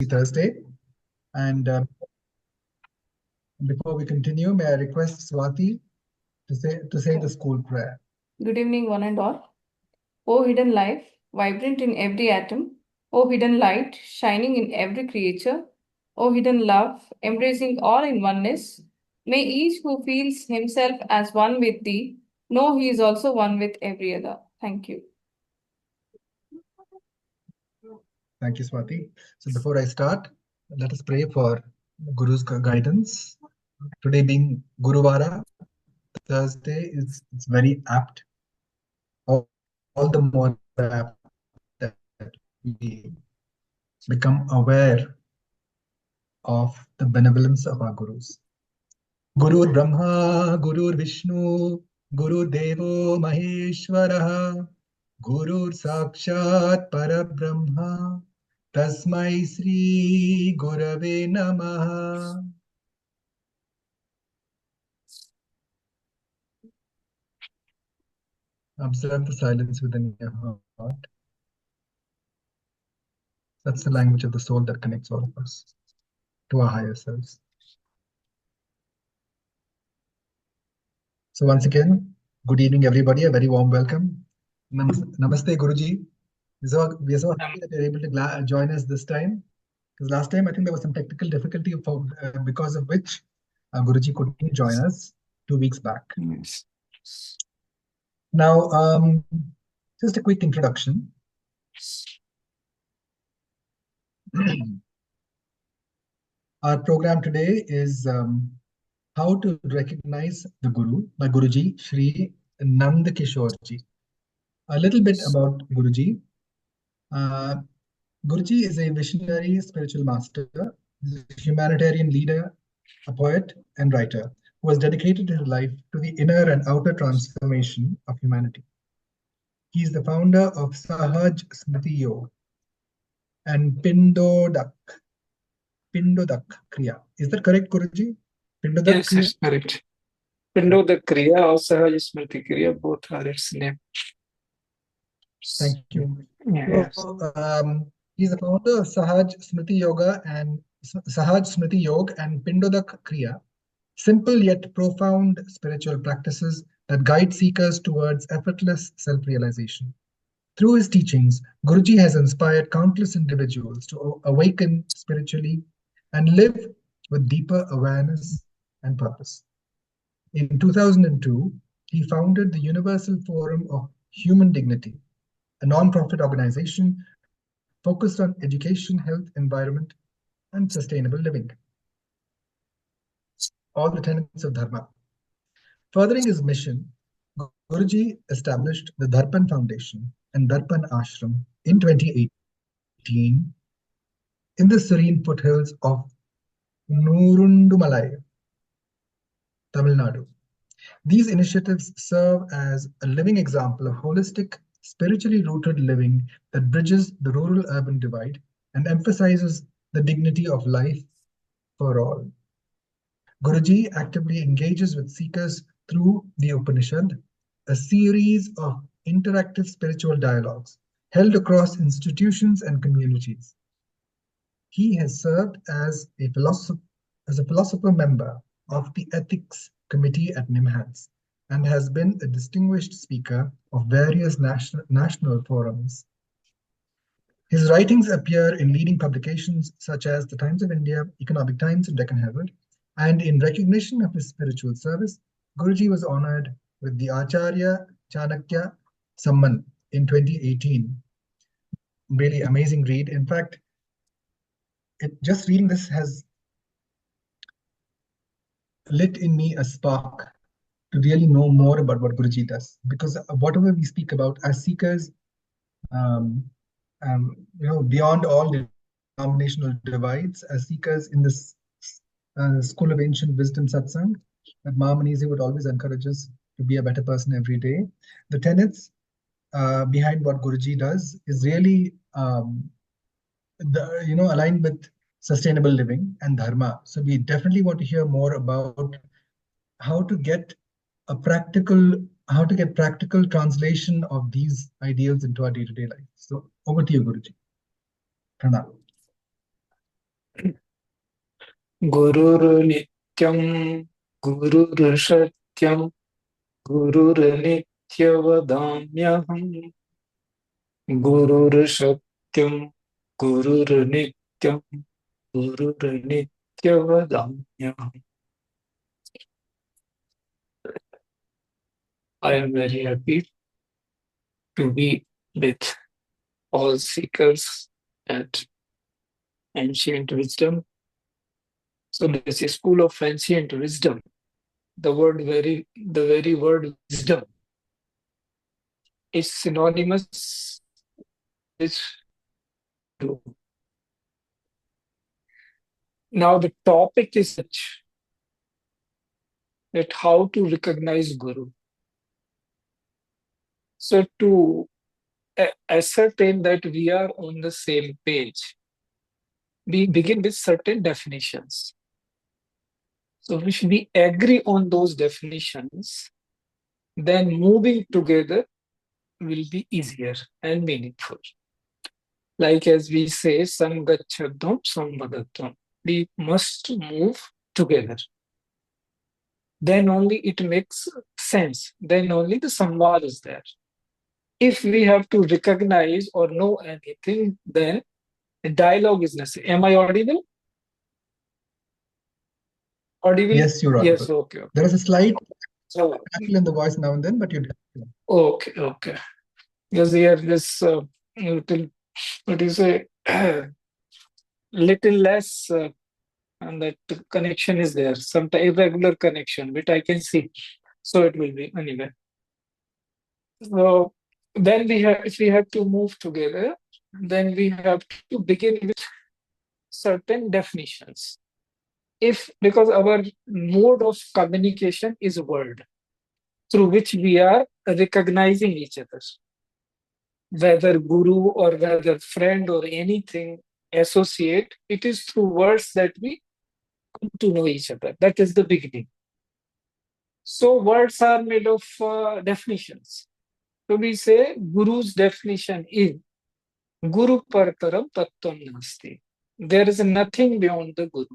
Thursday. And before we continue, may I request Swati to say the school prayer. Good evening, one and all. O hidden life, vibrant in every atom. O hidden light, shining in every creature. O hidden love, embracing all in oneness. May each who feels himself as one with thee know he is also one with every other. Thank you. Thank you, Swati. So before I start, let us pray for Guru's guidance. Today being Guruvara, Thursday, it's very apt. All the more apt that we become aware of the benevolence of our Gurus. Gurur Brahma, Gurur Vishnu, Guru Devo Maheshwaraha, Gurur Sakshat Parabrahma, Tasmai Sri Gurave Namaha. Observe the silence within your heart. That's the language of the soul that connects all of us to our higher selves. So once again, good evening, everybody. A very warm welcome. Namaste, Guruji. We are so happy that you're able to join us this time. Because last time, I think there was some technical difficulty because of which Guruji couldn't join us 2 weeks back. Yes. Now, just a quick introduction. Our program today is How to Recognize the Guru by Guruji Sri Nandakishore Ji. A little bit about Guruji. Guruji is a visionary spiritual master, a humanitarian leader, a poet and writer who has dedicated his life to the inner and outer transformation of humanity. He is the founder of Sahaj Smriti Yoga and Pindodak Kriya. Is that correct, Guruji? Pindodak Yes, Kriya? it's correct. Pindodak Kriya or Sahaj Smriti Kriya, both are its name. Thank you. Yes. So, he's the founder of Sahaj Smriti Yoga and Pindodak Kriya, simple yet profound spiritual practices that guide seekers towards effortless self-realization. Through his teachings, Guruji has inspired countless individuals to awaken spiritually and live with deeper awareness and purpose. In 2002, he founded the Universal Forum of Human Dignity, a non-profit organization focused on education, health, environment, and sustainable living. All the tenets of Dharma. Furthering his mission, Guruji established the Darpan Foundation and Darpan Ashram in 2018 in the serene foothills of Nurundumalai, Tamil Nadu. These initiatives serve as a living example of holistic, spiritually rooted living that bridges the rural-urban divide and emphasizes the dignity of life for all. Guruji actively engages with seekers through the Upanishad, a series of interactive spiritual dialogues held across institutions and communities. He has served as a philosopher member of the Ethics Committee at NIMHANS and has been a distinguished speaker of various national forums. His writings appear in leading publications such as the Times of India, Economic Times, and Deccan Herald, and in recognition of his spiritual service, Guruji was honored with the Acharya Chanakya Samman in 2018. Really amazing read. In fact, just reading this has lit in me a spark to really know more about what Guruji does. Because whatever we speak about as seekers, beyond all denominational divides, as seekers in this School of Ancient Wisdom Satsang, that Ma Manizi would always encourage us to be a better person every day. The tenets behind what Guruji does is really aligned with sustainable living and dharma. So we definitely want to hear more about how to get practical translation of these ideals into our day-to-day life. So over to you, Guruji. Pranam. Gurur Nityam, Gurur Satyam, Gurur Nityavadamyaham, Gurur Satyam, Gurur Nityam, Gurur Nityavadamyaham. I am very happy to be with all seekers at ancient wisdom. So this is school of ancient wisdom. The very word wisdom is synonymous with Guru. Now the topic is such that how to recognize Guru. So to ascertain that we are on the same page, we begin with certain definitions. So if we agree on those definitions, then moving together will be easier and meaningful. Like as we say, Sangachadam Samvadatam. We must move together. Then only it makes sense. Then only the samvad is there. If we have to recognize or know anything, then a dialogue is necessary. Am I audible? Audible? Yes, you're audible. Yes, okay. There is a slight So, crackle in the voice now and then, but you're okay. Because here this little, what do you say, little less, and that connection is there. Some irregular connection, which I can see. So it will be anyway. So then if we have to move together, then we have to begin with certain definitions. Because our mode of communication is word, through which we are recognizing each other. Whether guru or whether friend or anything associate, it is through words that we come to know each other. That is the beginning. So words are made of definitions. So we say Guru's definition is Guru Partaram Tattvam Nasti. There is nothing beyond the Guru.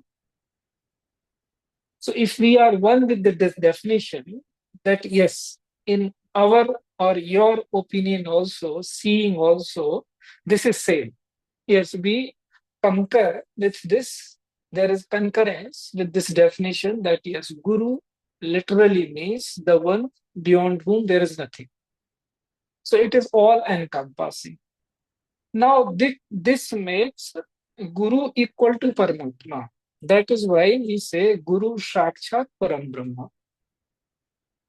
So if we are one with the definition that yes, in our or your opinion also, seeing also, this is same. Yes, we concur with this. There is concurrence with this definition that yes, Guru literally means the one beyond whom there is nothing. So it is all encompassing. Now this makes Guru equal to Paramatma. That is why we say Guru Sakshat Param Brahma.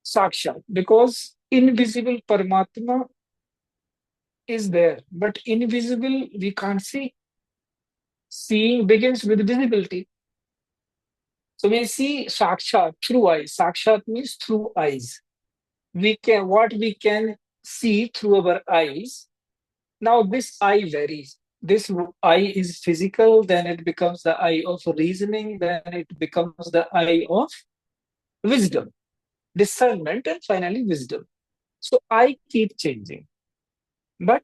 Sakshat, because invisible Paramatma is there, but invisible we can't see. Seeing begins with visibility. So we see Sakshat through eyes. Sakshat means through eyes. What we can see through our eyes. Now this eye varies. This eye is physical, then it becomes the eye of reasoning, then it becomes the eye of wisdom, discernment, and finally wisdom. So I keep changing, but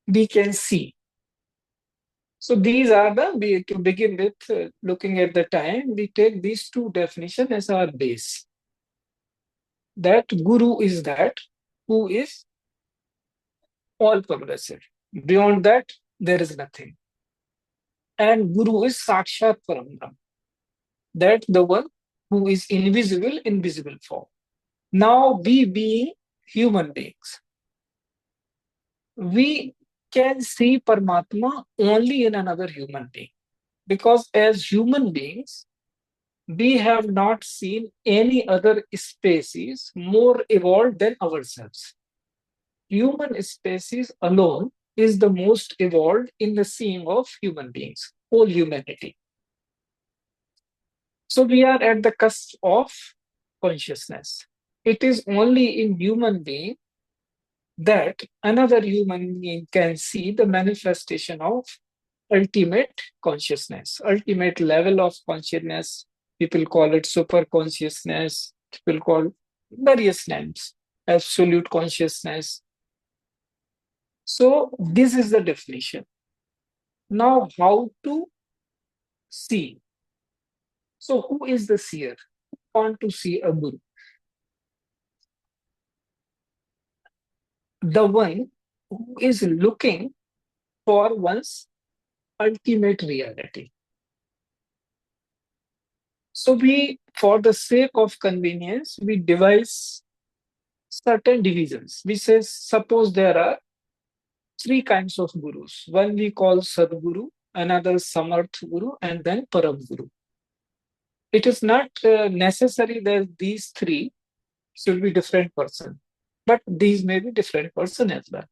we can see. So these are to begin with, looking at the time, we take these two definitions as our base. That Guru is that who is all pervasive. Beyond that, there is nothing. And Guru is Sakshat Parambrahma. That the one who is invisible in visible form. Now, we being human beings, we can see Paramatma only in another human being. Because as human beings, we have not seen any other species more evolved than ourselves. Human species alone is the most evolved in the seeing of human beings, whole humanity. So we are at the cusp of consciousness. It is only in human being that another human being can see the manifestation of ultimate consciousness, ultimate level of consciousness. People call it super consciousness. People call various names, absolute consciousness. So this is the definition. Now, how to see? So who is the seer? Who want to see a guru? The one who is looking for one's ultimate reality. So we, for the sake of convenience, we devise certain divisions. We say, suppose there are three kinds of gurus. One we call Sadguru, another Samarth Guru, and then Param Guru. It is not necessary that these three should be different person, but these may be different person as well.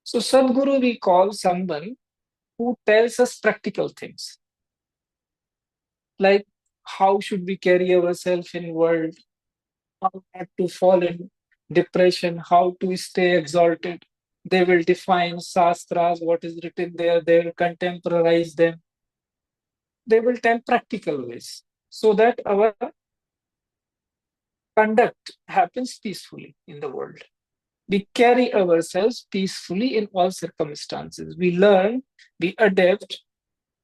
So Sadguru we call someone who tells us practical things, like how should we carry ourselves in world, how not to fall in depression, how to stay exalted. They will define sastras, what is written there, they will contemporize them. They will tell practical ways so that our conduct happens peacefully in the world. We carry ourselves peacefully in all circumstances. We learn, we adapt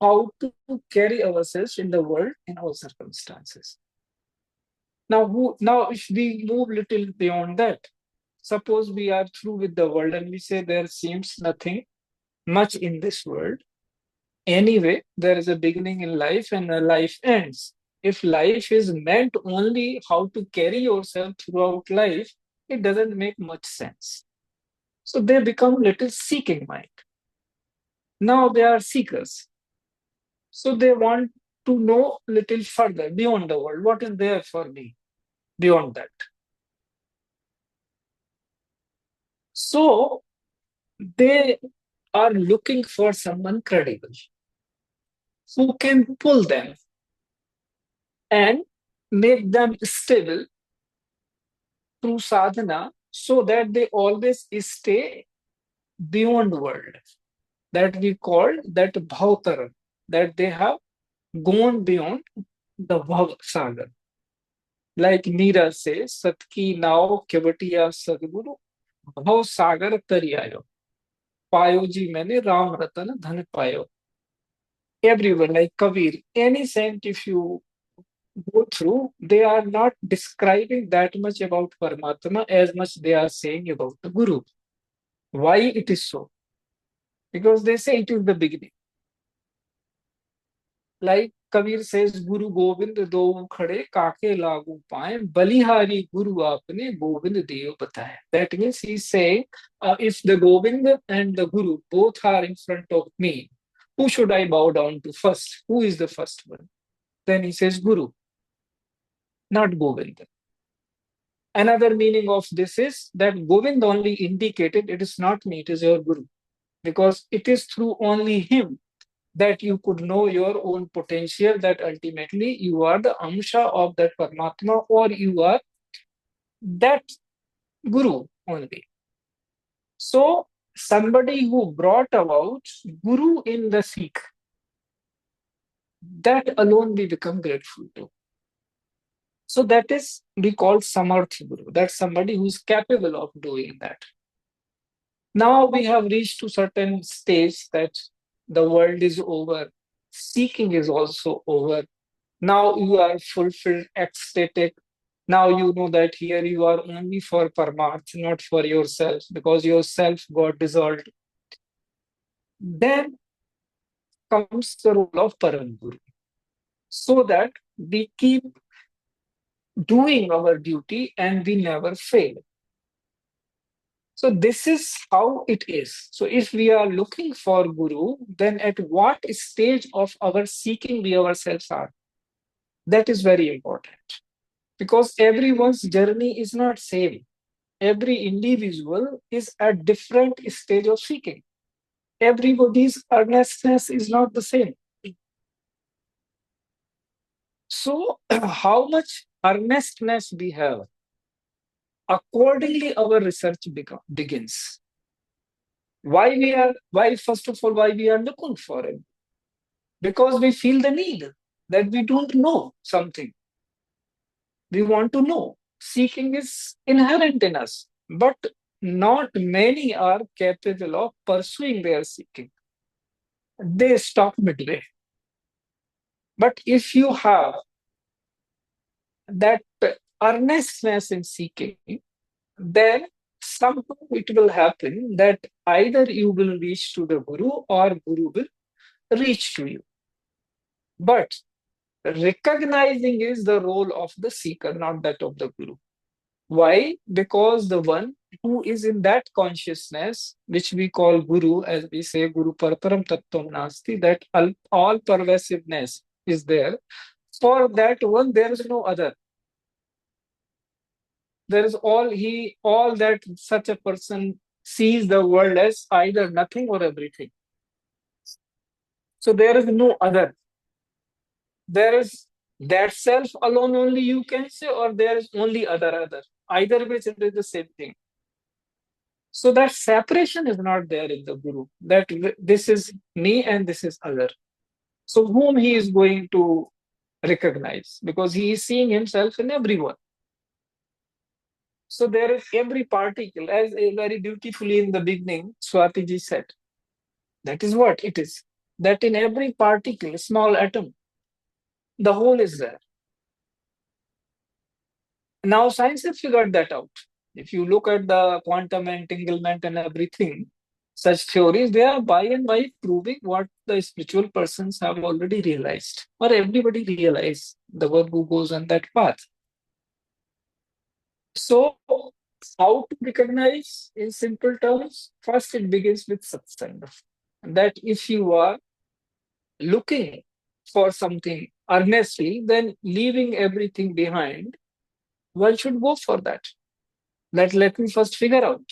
how to carry ourselves in the world in all circumstances. Now, if we move little beyond that, suppose we are through with the world and we say there seems nothing much in this world. Anyway, there is a beginning in life and a life ends. If life is meant only how to carry yourself throughout life, it doesn't make much sense. So they become little seeking mind. Now they are seekers. So they want to know little further beyond the world. What is there for me beyond that? So they are looking for someone credible who can pull them and make them stable through sadhana so that they always stay beyond world. That we call that bhavtara, that they have gone beyond the bhav sagar. Like Meera says, Satki nao kevatiya sadguru bhav sagar tariyayo. Payo ji maine ram ratan dhan payo. Everyone, like Kabir, any saint, if you go through, they are not describing that much about Paramatma as much they are saying about the Guru. Why it is so? Because they say it is the beginning. Like Kabir says, Guru Govind do khade kake lagu paye, balihari Guru aapne Govind Dev bataya. That means he is saying, if the Govind and the Guru both are in front of me, who should I bow down to first? Who is the first one? Then he says Guru, not Govind. Another meaning of this is that Govind only indicated it is not me, it is your Guru. Because it is through only him that you could know your own potential, that ultimately you are the Amsha of that Paramatma, or you are that Guru only. So somebody who brought about Guru in the Sikh, that alone we become grateful to. So that is we call Samarth Guru. That's somebody who's capable of doing that. Now we have reached to certain stage that the world is over. Seeking is also over. Now you are fulfilled, ecstatic. Now you know that here you are only for Paramarth, not for yourself, because yourself got dissolved. Then comes the role of Param Guru, so that we keep doing our duty and we never fail. So this is how it is. So if we are looking for Guru, then at what stage of our seeking we ourselves are? That is very important. Because everyone's journey is not same. Every individual is at different stage of seeking. Everybody's earnestness is not the same. So how much earnestness we have, accordingly our research begins. Why first of all, why we are looking for it? Because we feel the need that we don't know something. We want to know. Seeking is inherent in us, but not many are capable of pursuing their seeking. They stop midway. But if you have that earnestness in seeking, then somehow it will happen that either you will reach to the Guru or Guru will reach to you. But recognizing is the role of the seeker, not that of the Guru. Why? Because the one who is in that consciousness, which we call Guru, as we say, Guru Paraparam Tattvam Nasti, that all pervasiveness is there. For that one, there is no other. There is all that such a person sees the world as either nothing or everything. So there is no other. There is that self alone only you can say, or there is only other. Either which it is the same thing. So that separation is not there in the Guru, that this is me and this is other. So whom he is going to recognize? Because he is seeing himself in everyone. So there is every particle, as very beautifully in the beginning, Swati ji said. That is what it is. That in every particle, small atom, the whole is there. Now science has figured that out. If you look at the quantum entanglement and everything, such theories, they are by and by proving what the spiritual persons have already realized, or everybody realized, the one who goes on that path. So, how to recognize in simple terms? First, it begins with satsang. That if you are looking for something earnestly, then leaving everything behind, one should go for that. Let me first figure out.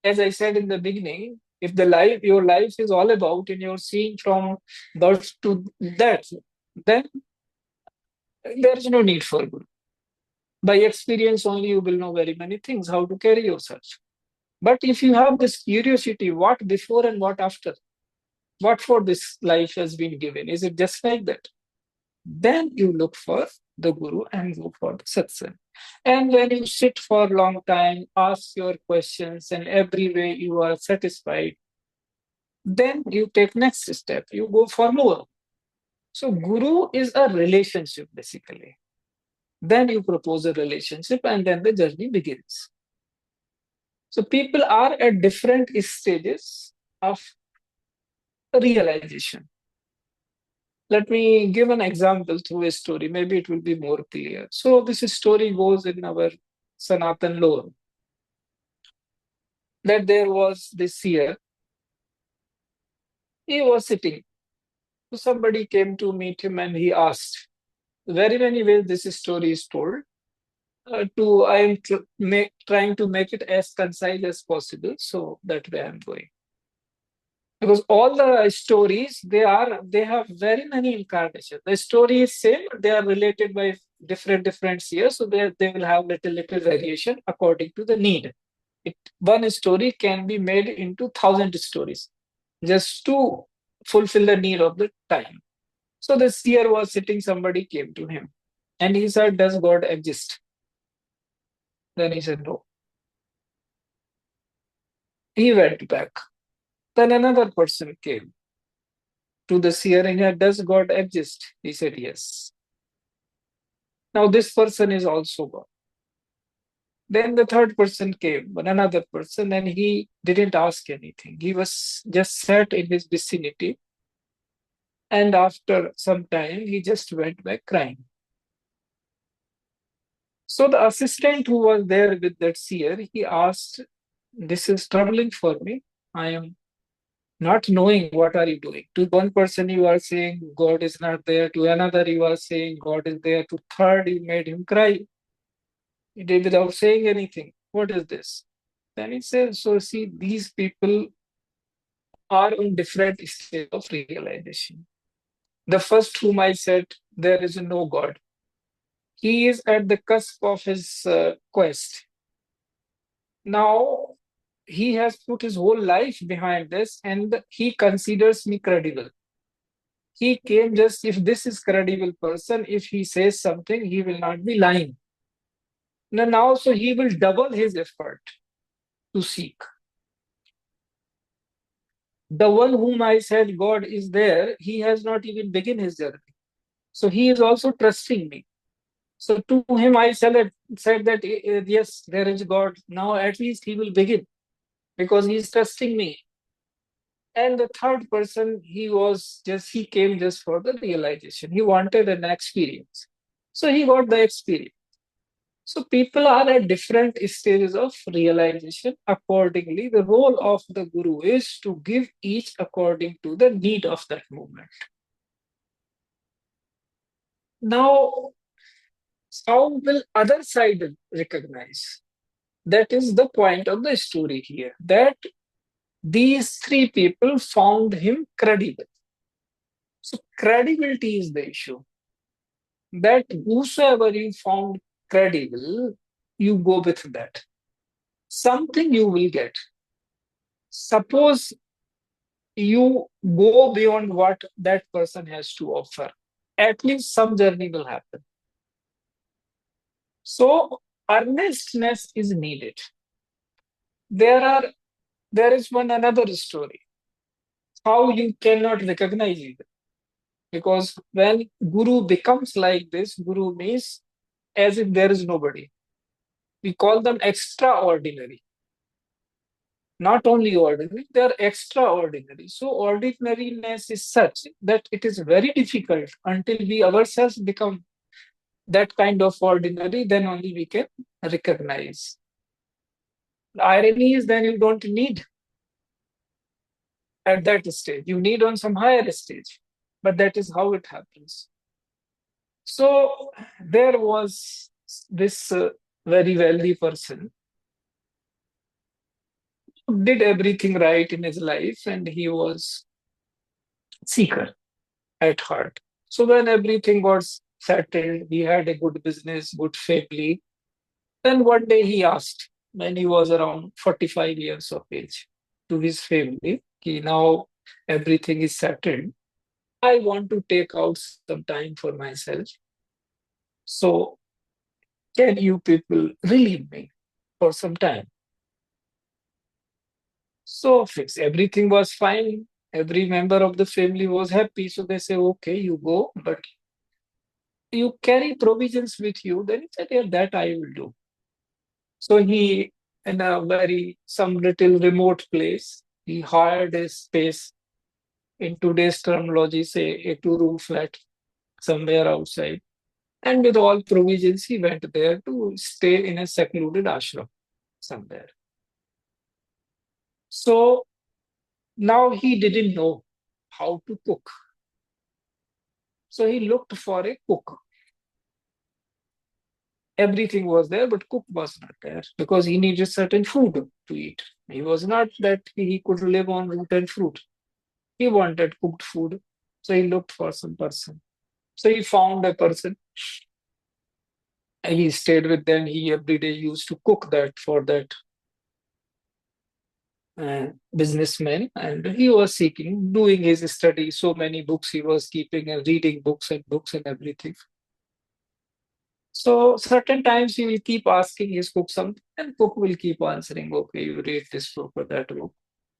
As I said in the beginning, if your life is all about and you're seeing from birth to death, then there is no need for Guru. By experience only you will know very many things, how to carry yourself. But if you have this curiosity, what before and what after, what for this life has been given, is it just like that? Then you look for the Guru and go for the satsang. And when you sit for a long time, ask your questions, and every way you are satisfied, then you take next step. You go for more. So Guru is a relationship basically. Then you propose a relationship, and then the journey begins. So people are at different stages of realization. Let me give an example through a story. Maybe it will be more clear. So this story goes in our Sanatan lore. That there was this seer. He was sitting. So somebody came to meet him and he asked. Very many ways this story is told. I am trying to make it as concise as possible. So that way I'm going. Because all the stories, they have very many incarnations. The story is same, they are related by different seers, so they will have little variation according to the need. One story can be made into 1,000 stories just to fulfill the need of the time. So the seer was sitting, somebody came to him and he said, does God exist? Then he said, no. He went back. Then another person came to the seer and said, does God exist? He said, yes. Now this person is also God. Then the third person came, but another person, and he didn't ask anything. He was just sat in his vicinity. And after some time, he just went back crying. So the assistant who was there with that seer, he asked, this is troubling for me. I am not knowing what are you doing. To one person you are saying God is not there. To another you are saying God is there. To third you made him cry. He did without saying anything. What is this? Then he says, so see, these people are in different states of realization. The first whom I said, there is no God. He is at the cusp of his quest. Now, he has put his whole life behind this and he considers me credible. He came just, if this is credible person, if he says something, he will not be lying. Now so he will double his effort to seek. The one whom I said God is there, he has not even begun his journey. So he is also trusting me. So to him, I said that yes, there is God. Now at least he will begin because he is trusting me. And the third person, he came just for the realization. He wanted an experience. So he got the experience. So people are at different stages of realization. Accordingly, the role of the guru is to give each according to the need of that moment. Now, how will other side recognize? That is the point of the story here, that these three people found him credible. So credibility is the issue. That whosoever you found credible, you go with that. Something you will get. Suppose you go beyond what that person has to offer, at least some journey will happen. So earnestness is needed. There is one another story. How you cannot recognize it. Because when Guru becomes like this, Guru means as if there is nobody. We call them extraordinary. Not only ordinary, they are extraordinary. So ordinariness is such that it is very difficult until we ourselves become that kind of ordinary, then only we can recognize. The irony is then you don't need at that stage. You need on some higher stage. But that is how it happens. So there was this very wealthy person who did everything right in his life, and he was seeker at heart. So when everything was settled, he had a good business, good family. Then one day he asked, when he was around 45 years of age, to his family, now everything is settled. I want to take out some time for myself. So can you people relieve me for some time? So everything was fine. Every member of the family was happy. So they say, okay, you go, but you carry provisions with you. Then he said, yeah, that I will do. So he, in some little remote place, he hired a space, in today's terminology, say a two-room flat somewhere outside. And with all provisions, he went there to stay in a secluded ashram somewhere. So now he didn't know how to cook. So he looked for a cook. Everything was there, but cook was not there because he needed certain food to eat. He was not that he could live on root and fruit. He wanted cooked food. So he looked for some person. So he found a person. He stayed with them. He every day used to cook that for that businessman, and he was seeking, doing his study. So many books he was keeping and reading books and everything. So certain times he will keep asking his cook something, and cook will keep answering, okay, you read this book or that book.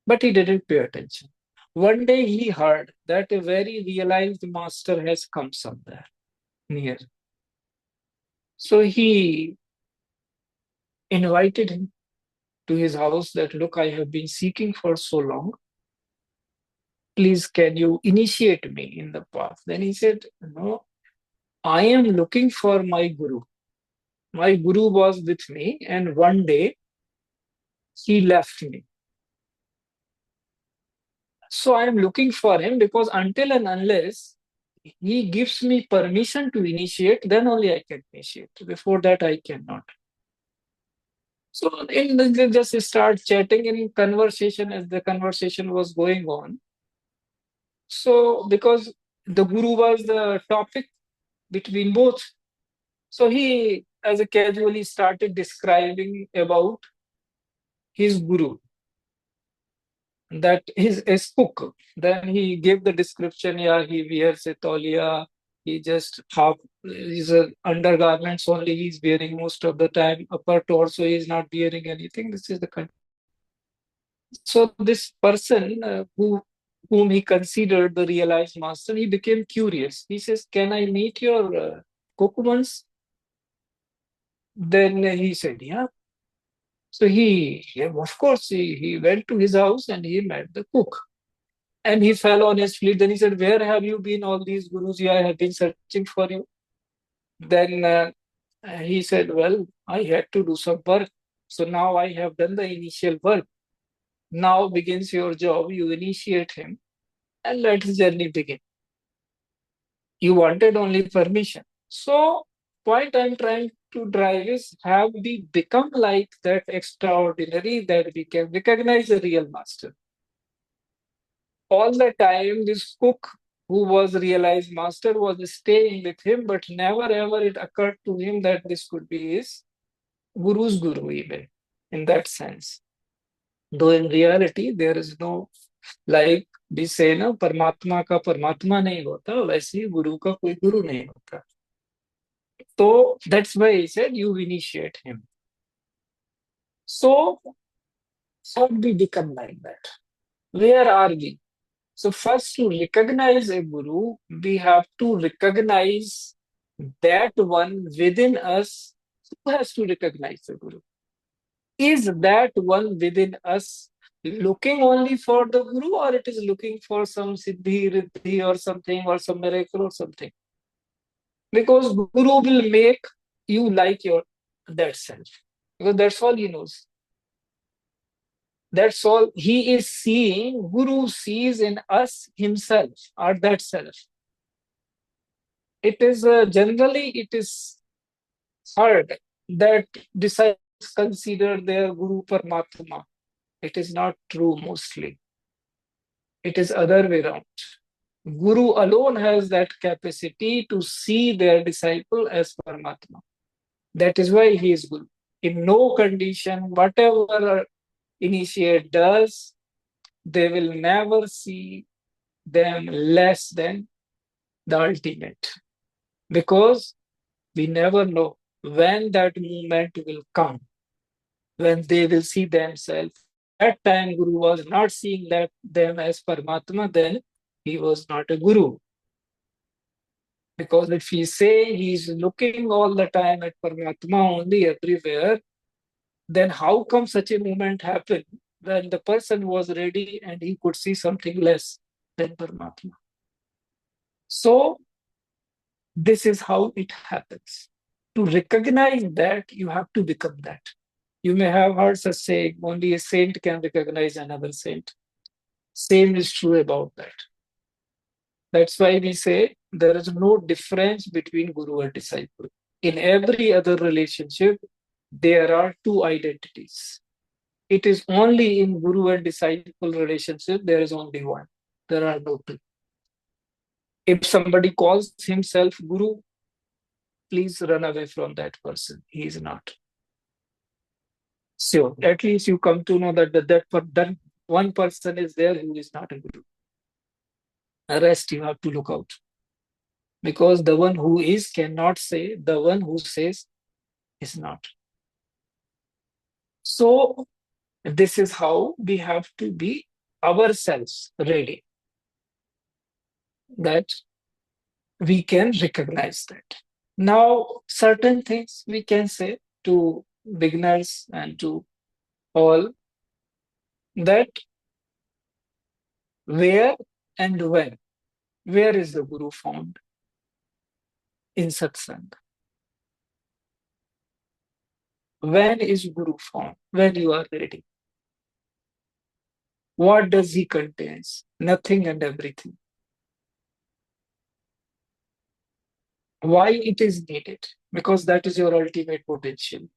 But he didn't pay attention. One day he heard that a very realized master has come somewhere near. So he invited him to his house that, look, I have been seeking for so long. Please, can you initiate me in the path? Then he said, no, I am looking for my guru. My guru was with me, and one day he left me. So I am looking for him because until and unless he gives me permission to initiate, then only I can initiate. Before that, I cannot. So they just start chatting in conversation as the conversation was going on. So because the guru was the topic between both, so he, as a casually, started describing about his guru, that his cook. Then he gave the description, yeah, he wears a tauliya, he just he's undergarments only he's wearing most of the time, upper torso he's not wearing anything. This is the condition. So this person who whom he considered the realized master, he became curious. He says, "Can I meet your cook once?" Then he said, "Yeah." So of course, he went to his house and he met the cook. And he fell on his feet. Then he said, "Where have you been all these, Guruji? I have been searching for you." Then he said, "Well, I had to do some work. So now I have done the initial work. Now begins your job. You initiate him and let his journey begin. You wanted only permission." So, point I'm trying to drive is, have we become like that extraordinary that we can recognize the real master? All the time, this cook who was realized master was staying with him, but never ever it occurred to him that this could be his guru's guru, even in that sense. Though in reality, there is no, like we say ना, परमात्मा का परमात्मा नहीं होता, वैसे ही गुरु का कोई गुरु नहीं होता. So that's why he said you initiate him. So how do we become like that? Where are we? So first, to recognize a guru, we have to recognize that one within us. Who has to recognize the guru? Is that one within us looking only for the guru, or it is looking for some siddhi, riddhi or something, or some miracle or something? Because guru will make you like your that self, because that's all he knows. That's all he is seeing. Guru sees in us himself or that self. It is generally it is heard that disciples consider their guru Paramatma. It is not true mostly. It is other way around. Guru alone has that capacity to see their disciple as Paramatma. That is why he is Guru. In no condition, whatever initiate does, they will never see them less than the ultimate. Because we never know when that moment will come, when they will see themselves. If that time Guru was not seeing them as Paramatma, then he was not a Guru. Because if he say he's looking all the time at Paramatma only everywhere, then how come such a moment happened when the person was ready and he could see something less than Paramatma? So this is how it happens. To recognize that, you have to become that. You may have heard such saying, only a saint can recognize another saint. Same is true about that. That's why we say there is no difference between guru and disciple. In every other relationship, there are two identities. It is only in guru and disciple relationship, there is only one. There are no two. If somebody calls himself guru, please run away from that person. He is not. So at least you come to know that one person is there who is not a guru. The rest you have to look out. Because the one who is cannot say the one who says is not. So this is how we have to be ourselves ready, that we can recognize that. Now, certain things we can say to beginners and to all, that where and when. Where is the Guru found? In Satsang. When is Guru found? When you are ready. What does he contains? Nothing and everything. Why it is needed? Because that is your ultimate potential.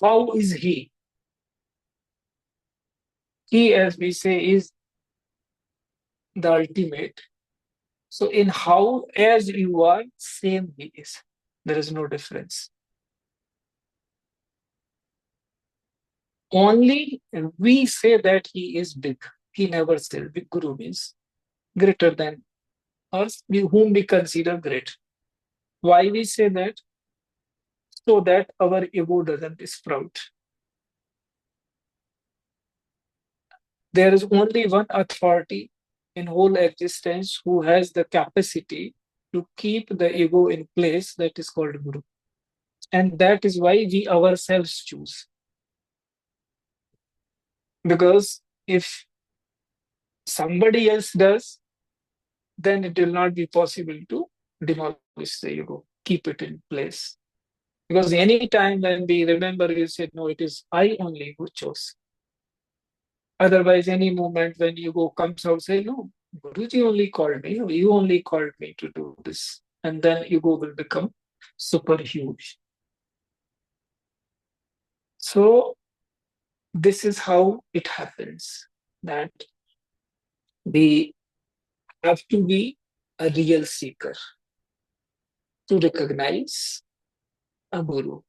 How is he? He, as we say, is the ultimate. So in how as you are, same he is. There is no difference. Only we say that he is big. He never said big. Guru means greater than us, whom we consider great. Why we say that? So that our ego doesn't sprout. There is only one authority in whole existence who has the capacity to keep the ego in place, that is called Guru. And that is why we ourselves choose. Because if somebody else does, then it will not be possible to demolish the ego, keep it in place. Because any time when we remember, you said, no, it is I only who chose. Otherwise, any moment when ego comes out, say, no, Guruji only called me, no, you only called me to do this. And then ego will become super huge. So this is how it happens, that we have to be a real seeker to recognize a guru.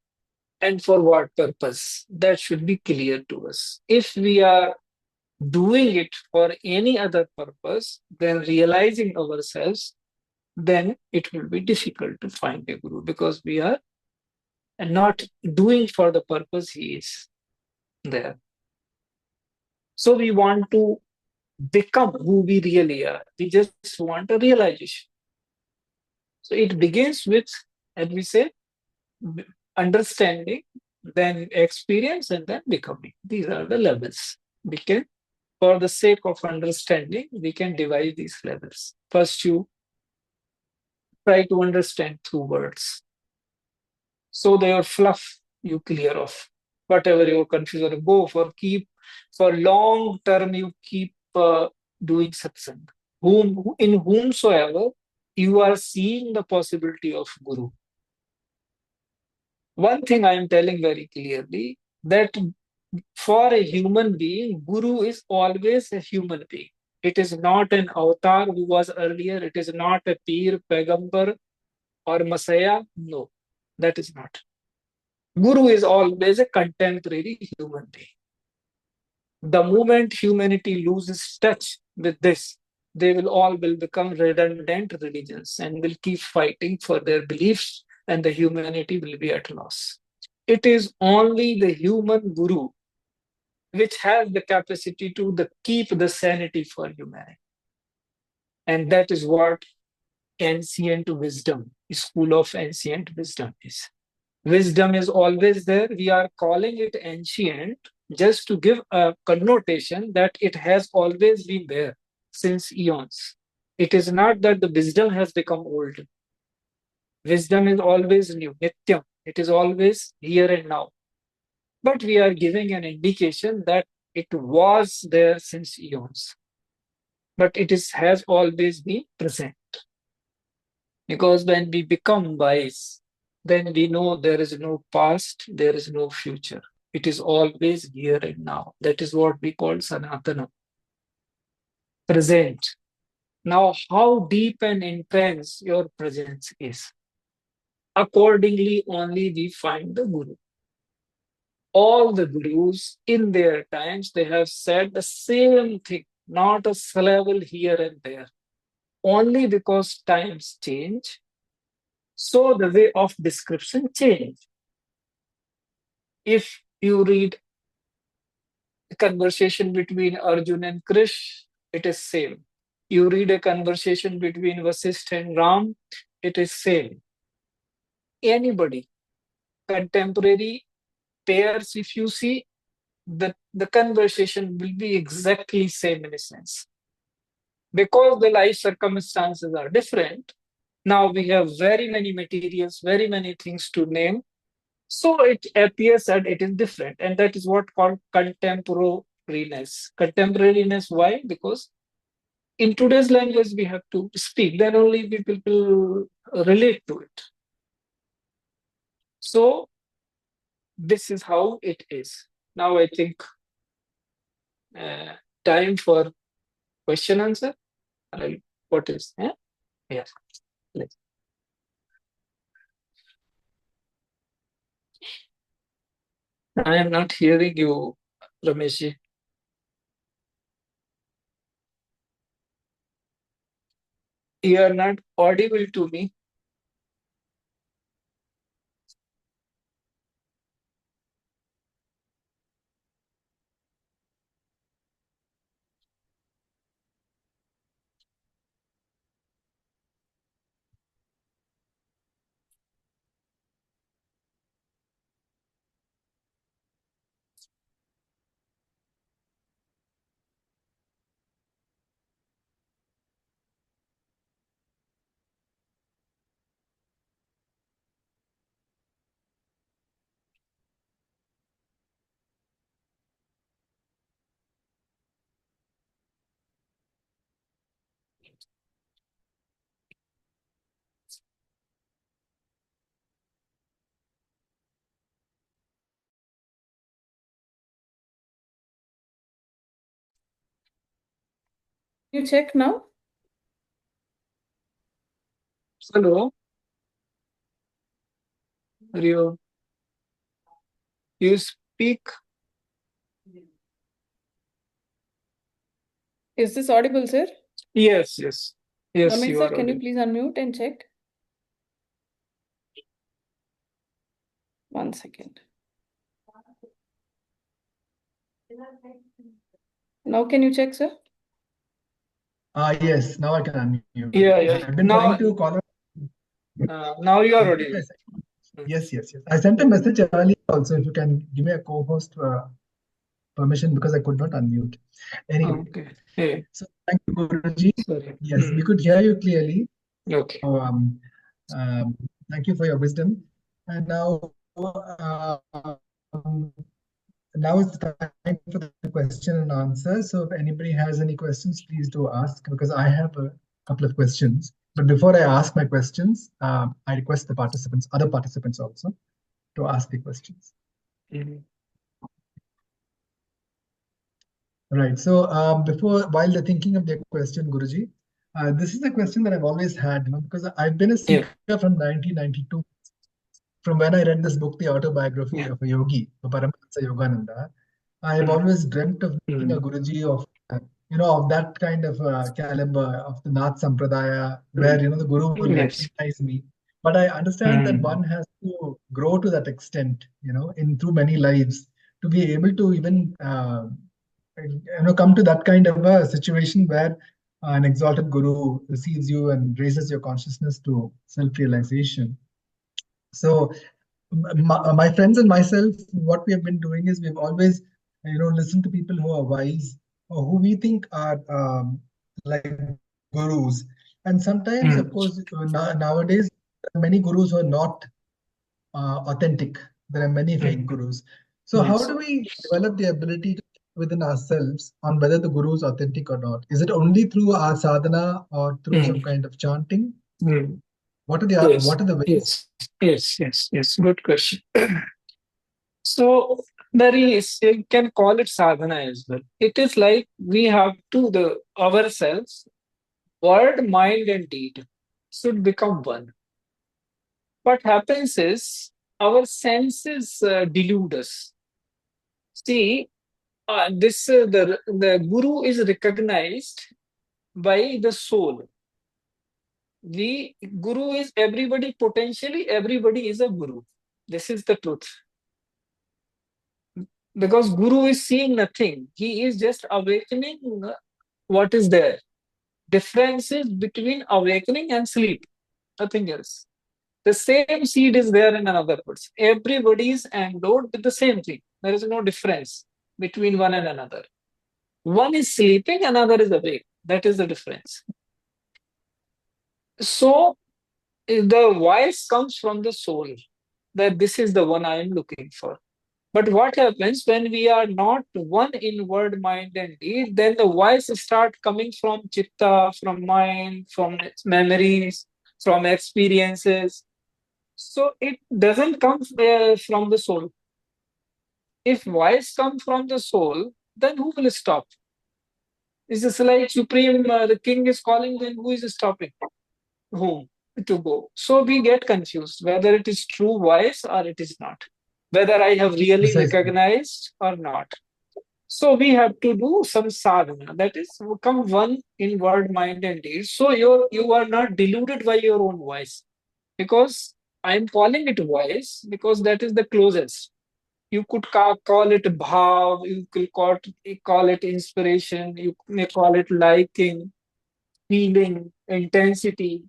And for what purpose? That should be clear to us. If we are doing it for any other purpose than realizing ourselves, then it will be difficult to find a guru, because we are not doing for the purpose he is there. So we want to become who we really are. We just want a realization. So it begins with, as we say, understanding, then experience, and then becoming. These are the levels. We can, for the sake of understanding, we can divide these levels. First, you try to understand through words. So your fluff you clear off. Whatever your confusion, go for keep, for long term you keep doing satsang. In whomsoever you are seeing the possibility of Guru. One thing I am telling very clearly, that for a human being, Guru is always a human being. It is not an avatar who was earlier. It is not a Peer, Pegambar, or Messiah. No, that is not. Guru is always a contemporary human being. The moment humanity loses touch with this, they will become redundant religions and will keep fighting for their beliefs, and the humanity will be at loss. It is only the human Guru which has the capacity to keep the sanity for humanity. And that is what ancient wisdom, school of ancient wisdom is. Wisdom is always there. We are calling it ancient just to give a connotation that it has always been there since eons. It is not that the wisdom has become old. Wisdom is always new, nityam. It is always here and now. But we are giving an indication that it was there since eons. But has always been present. Because when we become wise, then we know there is no past, there is no future. It is always here and now. That is what we call Sanatana, present. Now, how deep and intense your presence is, accordingly only we find the Guru. All the Gurus in their times, they have said the same thing, not a syllable here and there. Only because times change, so the way of description change. If you read a conversation between Arjun and Krish, it is same. You read a conversation between Vasishtha and Ram, it is same. Anybody, contemporary pairs, if you see, the conversation will be exactly same in a sense. Because the life circumstances are different, now we have very many materials, very many things to name. So it appears that it is different. And that is what called contemporariness. Contemporariness, why? Because in today's language we have to speak, then only people will relate to it. So this is how it is. Now I think time for question answer. What is? Yes. Let's. I am not hearing you, Rameshji. You are not audible to me. you check now? Hello. You speak. Is this audible, sir? Yes, yes. Yes, Ramesh you sir, are can you audible. please unmute and check? 1 second. Now can you check, sir? Yes, now I can unmute. Yeah, yeah. I've been trying to call out. Now you are audible. Yes. I sent a message earlier also. If you can give me a co-host permission, because I could not unmute. Anyway, Okay. Hey, so thank you, Guruji. sorry. Yes, we could hear you clearly. Okay. So, thank you for your wisdom. And now is the time for the question and answer. So if anybody has any questions, please do ask, because I have a couple of questions. But before I ask my questions, I request the participants, other participants also, to ask the questions. Mhm. Right. So while they're thinking of their question, Guruji, this is a question that I've always had, because I've been a seeker from 1992. From when I read this book, The Autobiography of a Yogi, by Paramahansa Yogananda, I have always dreamt of being a Guruji of, of that kind of caliber of the Nath Sampradaya, where, the Guru will recognize me. But I understand that one has to grow to that extent, in through many lives, to be able to even, come to that kind of a situation where an exalted Guru receives you and raises your consciousness to self-realization. So my friends and myself, what we have been doing is we've always, listened to people who are wise or who we think are like gurus. And sometimes, of course, nowadays, there are many gurus who are not authentic. There are many fake gurus. So how do we develop the ability to within ourselves on whether the guru is authentic or not? Is it only through our sadhana or through some kind of chanting? What are the ways? Yes. Good question. So there is, you can call it sadhana as well. It is like we have to ourselves, word, mind, and deed should become one. What happens is our senses delude us. See, the guru is recognized by the soul. The guru is everybody, potentially everybody is a guru. This is the truth. Because guru is seeing nothing. He is just awakening what is there. Difference is between awakening and sleep. Nothing else. The same seed is there in another person. Everybody is endowed with the same thing. There is no difference between one and another. One is sleeping, another is awake. That is the difference. So the voice comes from the soul that this is the one I am looking for. But what happens when we are not one in word, mind, and deed? Then the voice start coming from chitta, from mind, from memories, from experiences. So it doesn't come from the soul. If voice comes from the soul, then who will stop? Is this like supreme? The king is calling, then who is stopping? Whom to go? So we get confused whether it is true voice or it is not. Whether I have really Precisely. recognized or not. So we have to do some sadhana. That is, become one in word, mind, and deed. So you are not deluded by your own voice, because I am calling it voice because that is the closest. You could call it bhav, you could call it inspiration, you may call it liking, feeling, intensity,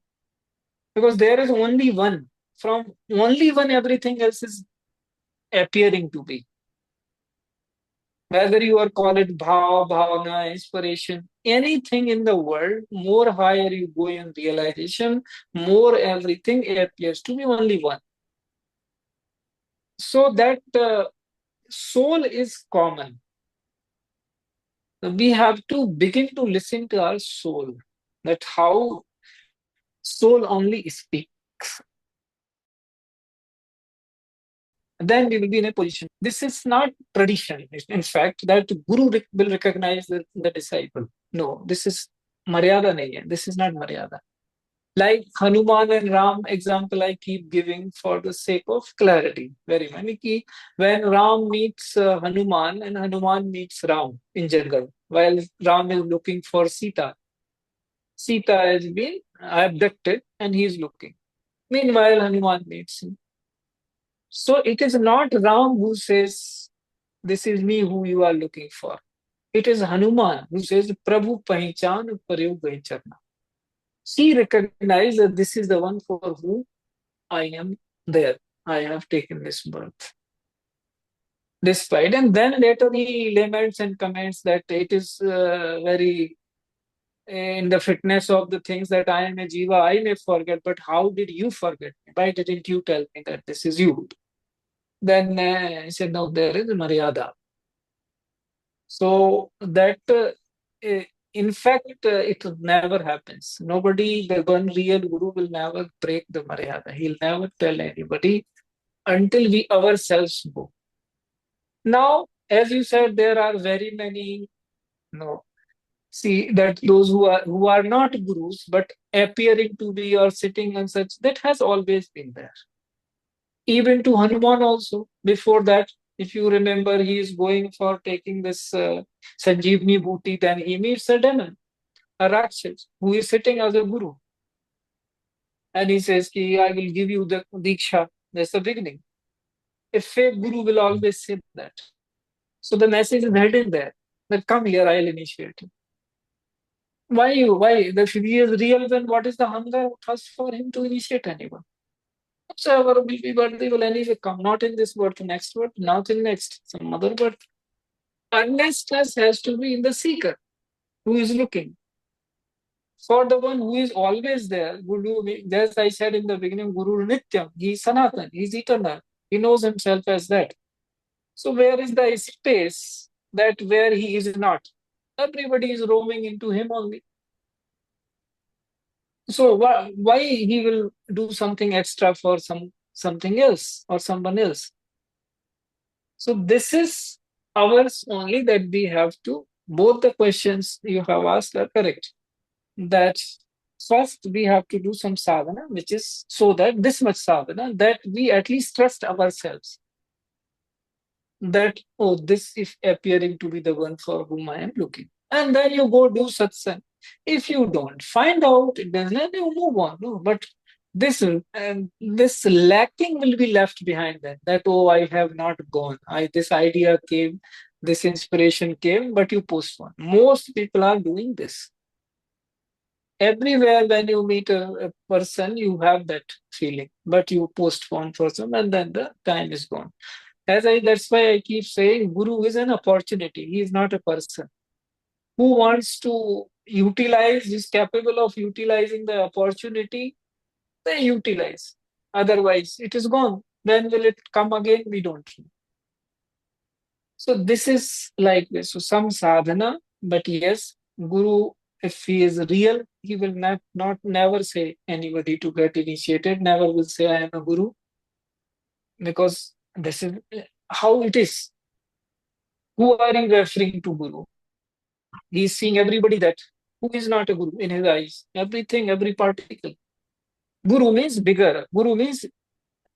because there is only one. From only one, everything else is appearing to be. Whether you are call it bhav, bhavana, inspiration, anything in the world, more higher you go in realization, more everything appears to be only one. So that soul is common. We have to begin to listen to our soul, that how soul only speaks. Then we will be in a position. This is not tradition. In fact, that guru will recognize the disciple. No, this is मर्यादा नहीं है. This is not maryada. Like Hanuman and Ram example I keep giving for the sake of clarity. Very many ki when Ram meets Hanuman and Hanuman meets Ram in jungle, while Ram is looking for Sita. Sita has been abducted and he is looking. Meanwhile, Hanuman meets him. So it is not Ram who says, "This is me who you are looking for." It is Hanuman who says, "Prabhu pahichan paryo gaye charna." She recognized that this is the one for whom I am there. I have taken this birth. Despite, and then later he laments and comments that it is very in the fitness of the things that I am a jiva, I may forget, but how did you forget me? Why didn't you tell me that this is you? Then he said, no, there is Maryada. So that, in fact, it never happens. Nobody, the one real guru will never break the Maryada. He'll never tell anybody until we ourselves go. Now, as you said, there are very many, see that those who are not gurus but appearing to be or sitting and such, that has always been there. Even to Hanuman also. Before that, if you remember, he is going for taking this Sanjeevni booty, then he meets a demon, a Rakshas, who is sitting as a guru. And he says, Ki, I will give you the Diksha. That's the beginning. A fake guru will always say that. So the message is hidden there. That come here, I'll initiate you. Why you? Why? If he is real, then what is the hunger thirst for him to initiate anyone? Whatsoever will be, but they will anyway come. Not in this birth, next birth, not in next, some other birth. Earnestness has to be in the seeker who is looking. For the one who is always there, Guru, as I said in the beginning, Guru Nityam, he is Sanatan, he is eternal. He knows himself as that. So where is the space that where he is not? Everybody is roaming into him only. So why he will do something extra for something else or someone else? So this is ours only, that we have to, both the questions you have asked are correct. That first we have to do some sadhana, which is so that this much sadhana, that we at least trust ourselves. That, oh, this is appearing to be the one for whom I am looking. And then you go do satsang. If you don't find out, then you move on. No, but this lacking will be left behind then. That, oh, I have not gone. This idea came, this inspiration came, but you postpone. Most people are doing this. Everywhere when you meet a person, you have that feeling, but you postpone for some, and then the time is gone. That's why I keep saying Guru is an opportunity. He is not a person. Who wants to utilize, is capable of utilizing the opportunity, they utilize. Otherwise, it is gone. When will it come again? We don't know. So this is like this. So some sadhana, but yes, Guru, if he is real, he will never say anybody to get initiated, never will say I am a Guru, because this is how it is. Who are you referring to Guru? He is seeing everybody that who is not a Guru in his eyes. Everything, every particle. Guru means bigger. Guru means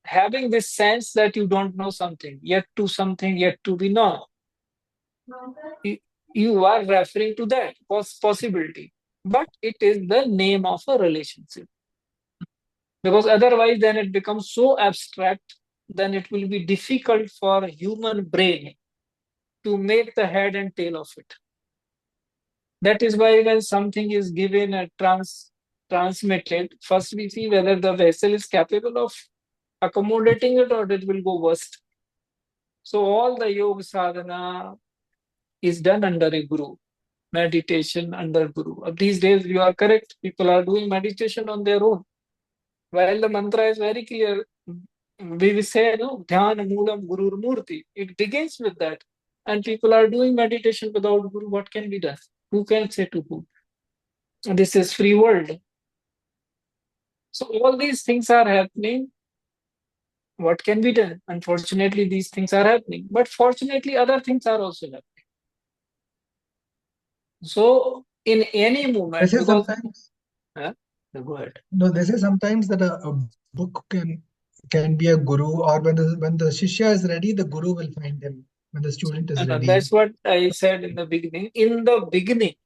having this sense that you don't know something, yet to be known. You are referring to that possibility, but it is the name of a relationship. Because otherwise, then it becomes so abstract, then it will be difficult for human brain to make the head and tail of it. That is why when something is given and transmitted, first we see whether the vessel is capable of accommodating it or it will go worst. So all the yoga sadhana is done under a guru, meditation under guru. These days you are correct, people are doing meditation on their own. While the mantra is very clear, we will say, no, dhyana moolam gurur murti. It begins with that. And people are doing meditation without guru. What can be done? Who can say to whom? This is free world. So all these things are happening. What can be done? Unfortunately, these things are happening. But fortunately, other things are also happening. So in any moment. They say Because sometimes. go ahead. No, they say sometimes that a book can be a guru, or when the shishya is ready, the guru will find him. When the student is And ready. that's what I said in the beginning. In the beginning,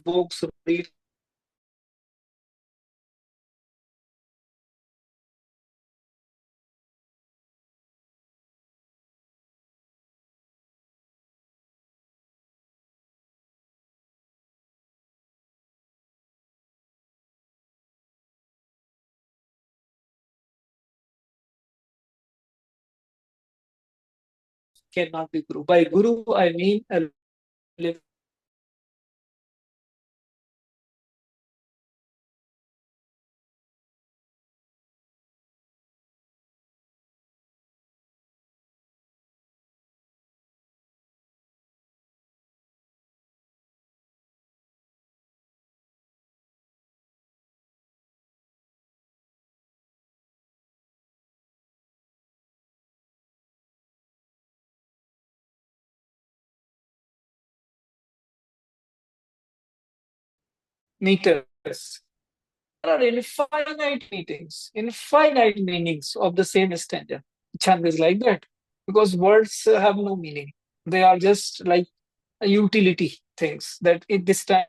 books read cannot be guru. By guru, I mean a living meters. There are infinite meetings, infinite meanings of the same stanza. Chant is like that because words have no meaning. They are just like utility things that at this time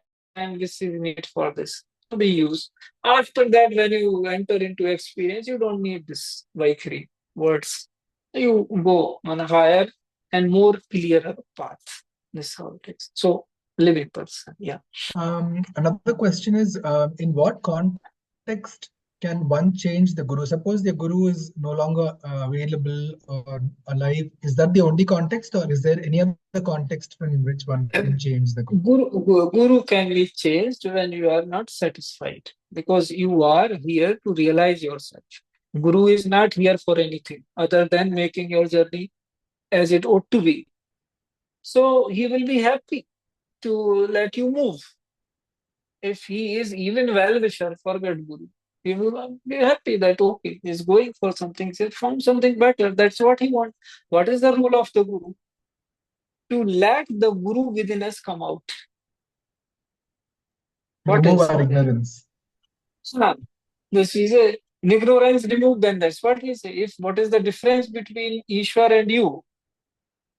this is needed for this to be used. After that, when you enter into experience, you don't need this Vaikhari words. You go on a higher and more clearer path. This is how it is. So, living person, yeah. Another question is, in what context can one change the guru? Suppose the guru is no longer available or alive. Is that the only context, or is there any other context in which one can change the guru? Guru can be changed when you are not satisfied because you are here to realize yourself. Guru is not here for anything other than making your journey as it ought to be. So he will be happy to let you move. If he is even well-wisher, forget Guru. He will be happy that, okay, he's going for something, he found something better. That's what he wants. What is the role of the Guru? To let the Guru within us come out. What Remove else our is there? ignorance. So, this is a ignorance removed, then that's what he say. If what is the difference between Ishwar and you?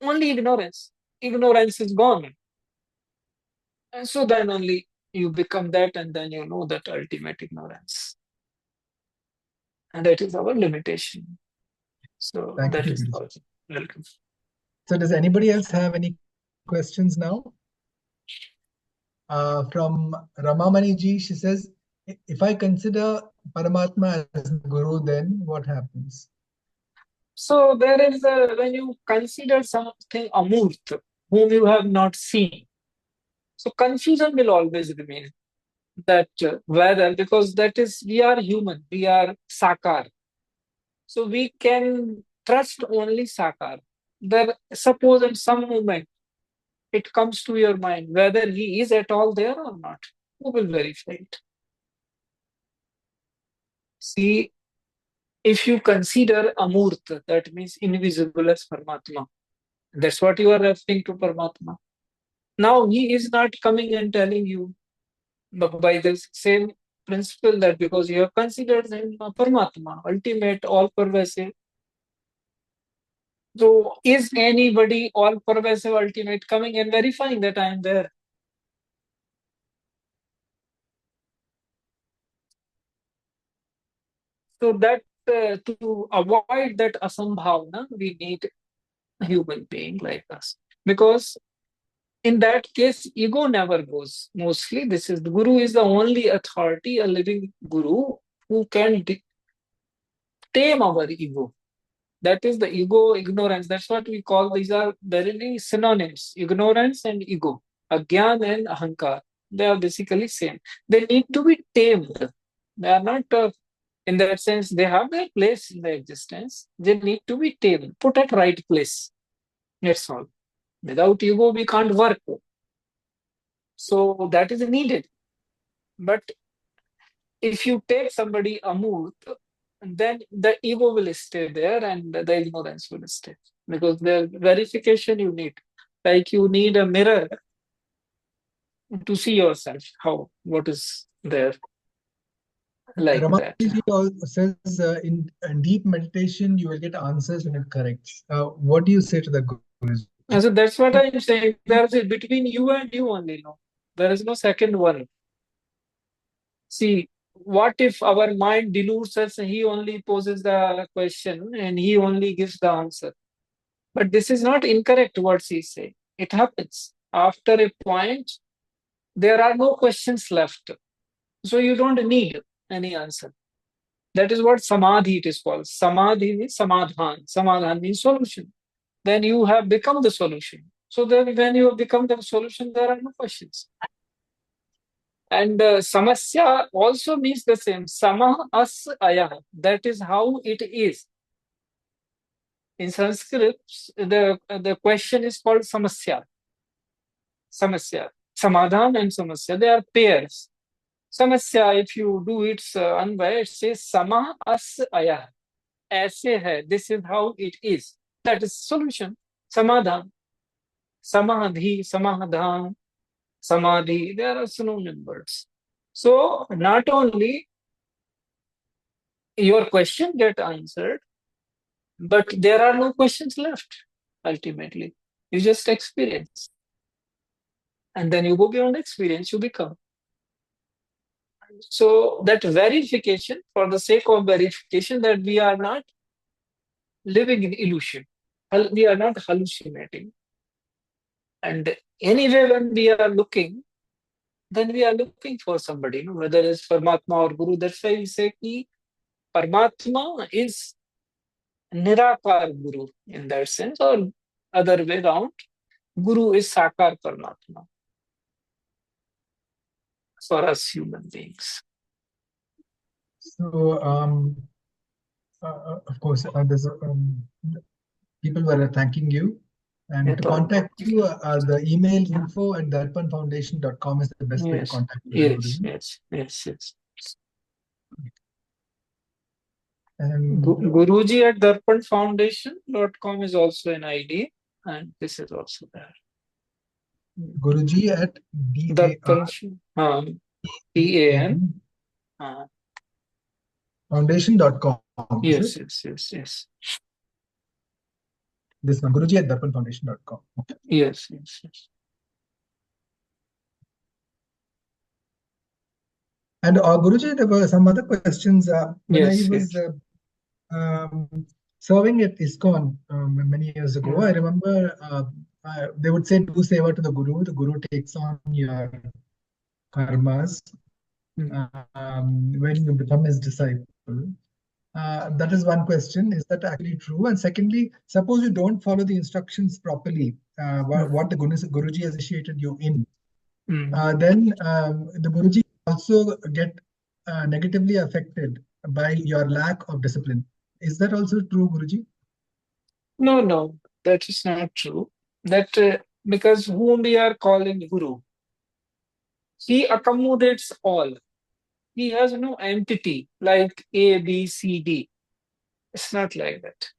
Only ignorance. Ignorance is gone. And so then only you become that, and then you know that ultimate ignorance. And that is our limitation. So Thank that you, is Guruji. also welcome. So does anybody else have any questions now? From Ramamani ji, she says, if I consider Paramatma as the guru, then what happens? So there is when you consider something amurt, whom you have not seen, so confusion will always remain. That whether, because that is, we are human, we are sakar, so we can trust only sakar. There, suppose at some moment it comes to your mind whether he is at all there or not, who will verify it? See, if you consider amurt, that means invisible, as Paramatma, that's what you are referring to, Paramatma. Now he is not coming and telling you, but by the same principle, that because you have considered him Paramatma, ultimate, all pervasive. So is anybody all pervasive, ultimate, coming and verifying that I am there? So that to avoid that asambhavana, we need a human being like us. Because in that case, ego never goes. Mostly, this is the guru is the only authority, a living guru, who can tame our ego. That is the ego, ignorance. That's what we call, these are very synonyms, ignorance and ego. Agyan and ahankar. They are basically same. They need to be tamed. They are not, in that sense, they have their place in the existence. They need to be tamed, put at right place. That's all. Without ego, we can't work. So that is needed. But if you take somebody amut, then the ego will stay there and the ignorance will stay. Because the verification you need. Like you need a mirror to see yourself, what is there like that. Ramanaji says in deep meditation you will get answers when it corrects. What do you say to the Guruji? And so that's what I'm saying. There's between you and you only, no. There is no second one. See, what if our mind deludes us and he only poses the question and he only gives the answer? But this is not incorrect what he's saying. It happens. After a point, there are no questions left. So you don't need any answer. That is what samadhi it is called. Samadhi means samadhan. Samadhan means solution. Then you have become the solution. So then when you have become the solution, there are no questions. And samasya also means the same. Sama as aya. That is how it is. In Sanskrit, the question is called samasya. Samasya. Samadhan and samasya, they are pairs. Samasya, if you do its anvay, it says sama as aya. Aise hai. This is how it is. That is solution. Samadhan. Samadhi, samadhan, samadhi. There are synonym words. So not only your question get answered, but there are no questions left. Ultimately, you just experience, and then you go beyond experience. You become. So that verification, for the sake of verification, that we are not living in illusion, we are not hallucinating. And anyway, when we are looking, then we are looking for somebody, whether it's Paramatma or Guru. That's why we say ki Paramatma is Nirakar Guru in that sense, or other way around, Guru is Sakar Paramatma for us human beings. So, of course, there's people were thanking you. And to contact you, the email info@darpanfoundation.com is the best way to contact you. Yes. And Guruji@darpanfoundation.com is also an ID, and this is also there. Guruji at DARPAN foundation.com. Yes. This one, Guruji@darpanfoundation.com. Okay. Yes. And Guruji, there were some other questions. When I was serving at ISKCON many years ago, I remember they would say, do seva to the Guru takes on your karmas when you become his disciple. That is one question. Is that actually true? And secondly, suppose you don't follow the instructions properly, what the Guruji has initiated you in, then the Guruji also get negatively affected by your lack of discipline. Is that also true, Guruji? No, that is not true. That because whom we are calling Guru, he accommodates all. He has no entity like A, B, C, D. It's not like that.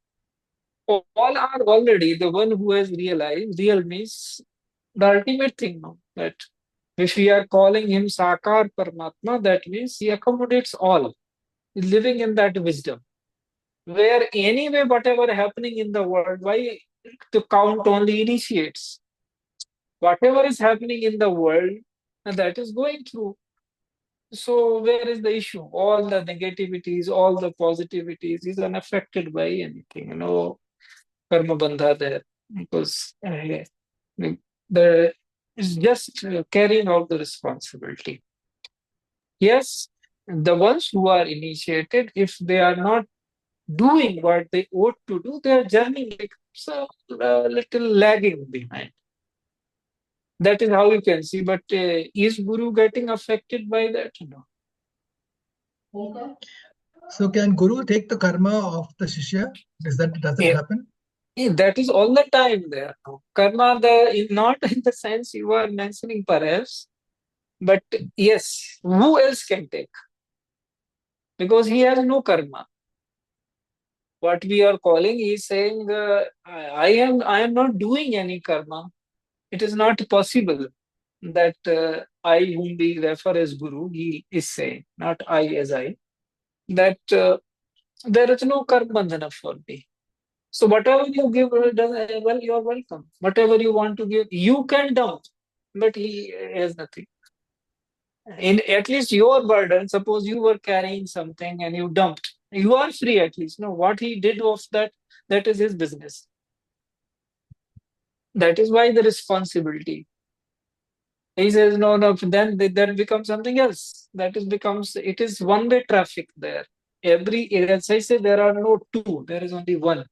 All are already the one who has realized. Real means the ultimate thing now. That if we are calling him Sakar Paramatma, that means he accommodates all. He's living in that wisdom. Where anyway, whatever happening in the world, why to count only initiates? Whatever is happening in the world, and that is going through. So where is the issue? All the negativities, all the positivities is unaffected by anything. No karma bandha there, because the is just carrying out the responsibility. Yes, the ones who are initiated, if they are not doing what they ought to do, their journey becomes a little lagging behind. That is how you can see. But is Guru getting affected by that? No. So can Guru take the karma of the Shishya? Does that happen? That is all the time there. Karma, not in the sense you are mentioning perhaps, but yes, who else can take? Because he has no karma. What we are calling, he is saying, I am not doing any karma. It is not possible. that I whom we refer as Guru, he is saying, not I as I, that there is no karma bandhana for me. So whatever you give, well, you are welcome. Whatever you want to give, you can dump, but he has nothing. In at least your burden, suppose you were carrying something and you dumped, you are free at least. No, what he did of that, that is his business. That is why the responsibility. He says, no, then that becomes something else. That is becomes, it is one-way traffic there. As I say, there are no two, there is only one.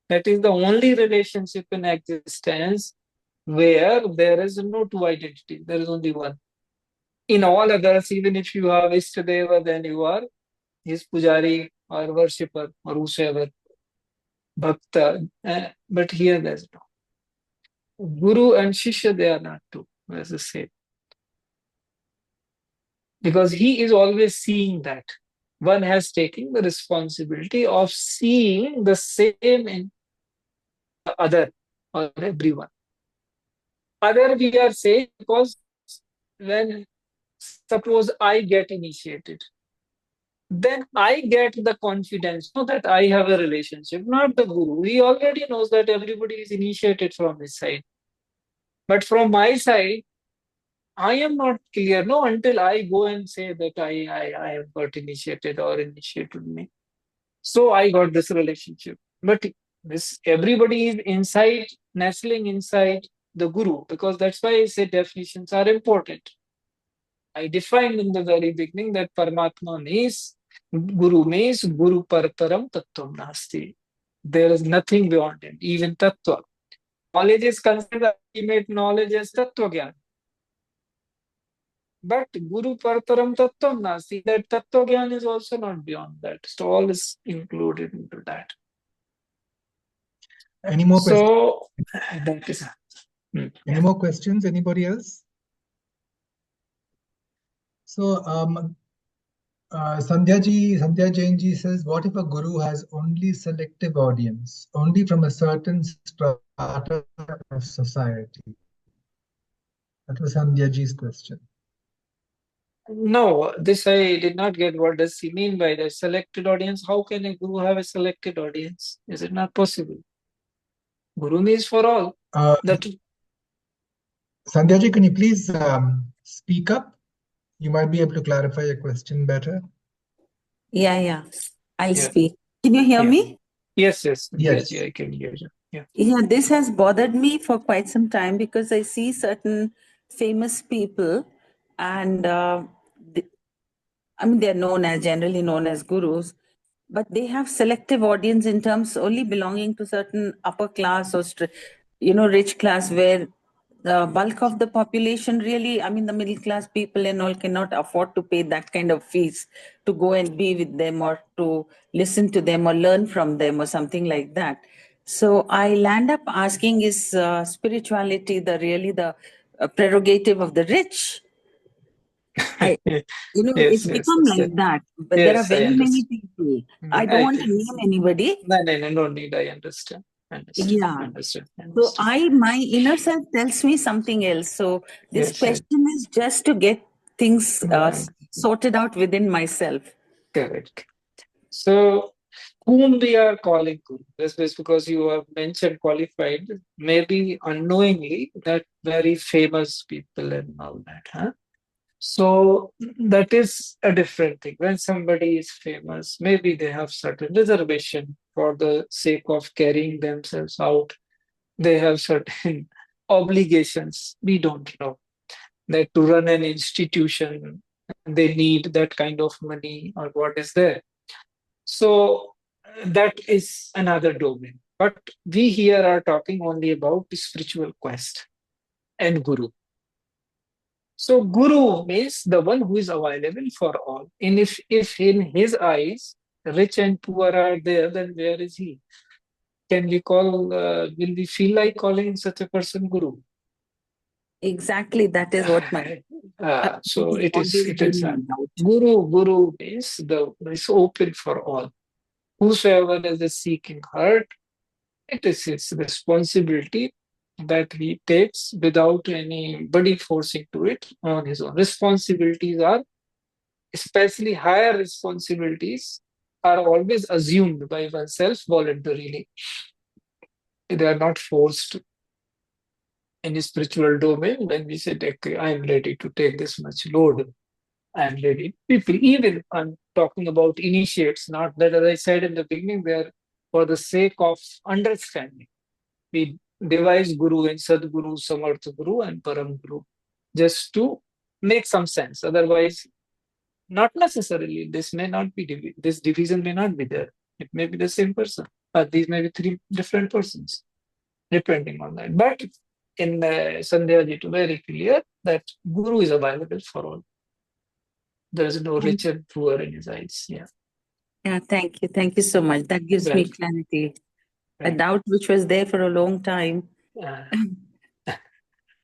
That is the only relationship in existence where there is no two identities, there is only one. In all others, even if you have Istadeva, then you are his pujari or worshipper or whosoever, bhakta. But here there's no. Guru and Shishya, they are not two, as I say. Because he is always seeing that. One has taken the responsibility of seeing the same in the other or everyone. Other we are saying because when suppose I get initiated, then I get the confidence that I have a relationship, not the Guru. He already knows that everybody is initiated from his side. But from my side, I am not clear, no, until I go and say that I have got initiated or initiated me. So I got this relationship. But this everybody is inside, nestling inside the Guru, because that's why I say definitions are important. I defined in the very beginning that Paramatma means, Guru means Guru Parparam Tattvam Nasti. There is nothing beyond him, even Tattva. Knowledge is considered ultimate knowledge as Tattva Gyan. But Guru Parparam Tattvam Nasti, that Tattva Gyan is also not beyond that. So all is included into that. Any more questions? So that is Any more questions? Anybody else? So Sandhya Jain ji says, what if a guru has only selective audience, only from a certain strata of society? That was Sandhya ji's question. No, this I did not get. What does he mean by the selected audience? How can a guru have a selected audience? Is it not possible? Guru means for all. Sandhya ji, can you please speak up? You might be able to clarify your question better. Yeah. I'll speak. Can you hear me? Yes, Yes. I can hear you. Yeah, this has bothered me for quite some time because I see certain famous people and they're generally known as gurus, but they have selective audience in terms only belonging to certain upper class or rich class, where the bulk of the population really, the middle class people and all cannot afford to pay that kind of fees to go and be with them or to listen to them or learn from them or something like that. So I land up asking, is spirituality the prerogative of the rich? It's become like that. But there are very many people. I don't want to name anybody. No need. I understand. Understand. So my inner self tells me something else. So this question is just to get things sorted out within myself. Correct. So whom we are calling Guru? This is because you have mentioned qualified, maybe unknowingly, that very famous people and all that, huh? So that is a different thing. When somebody is famous, maybe they have certain reservation for the sake of carrying themselves out. They have certain obligations. We don't know that to run an institution, they need that kind of money or what is there. So that is another domain. But we here are talking only about the spiritual quest and Guru. So Guru means the one who is available for all. And if in his eyes, rich and poor are there, then where is he? Can we will we feel like calling such a person Guru? Exactly, that is what my... so it is Guru means is open for all. Whosoever has a seeking heart, it is his responsibility that he takes without anybody forcing to it on his own. Responsibilities are, especially higher responsibilities, are always assumed by oneself voluntarily. They are not forced in a spiritual domain. When we say, okay, I am ready to take this much load, I am ready. People, even I'm talking about initiates, not that, as I said in the beginning, they are for the sake of understanding. We devise Guru and Sadguru, Samarth Guru, and Param Guru just to make some sense. Otherwise, not necessarily. This may not be this division may not be there. It may be the same person. These may be three different persons, depending on that. But in Sandhya Ji, very clear that Guru is available for all. There is no rich and poor in his eyes. Yeah. Yeah, thank you. Thank you so much. That gives me clarity. A doubt which was there for a long time.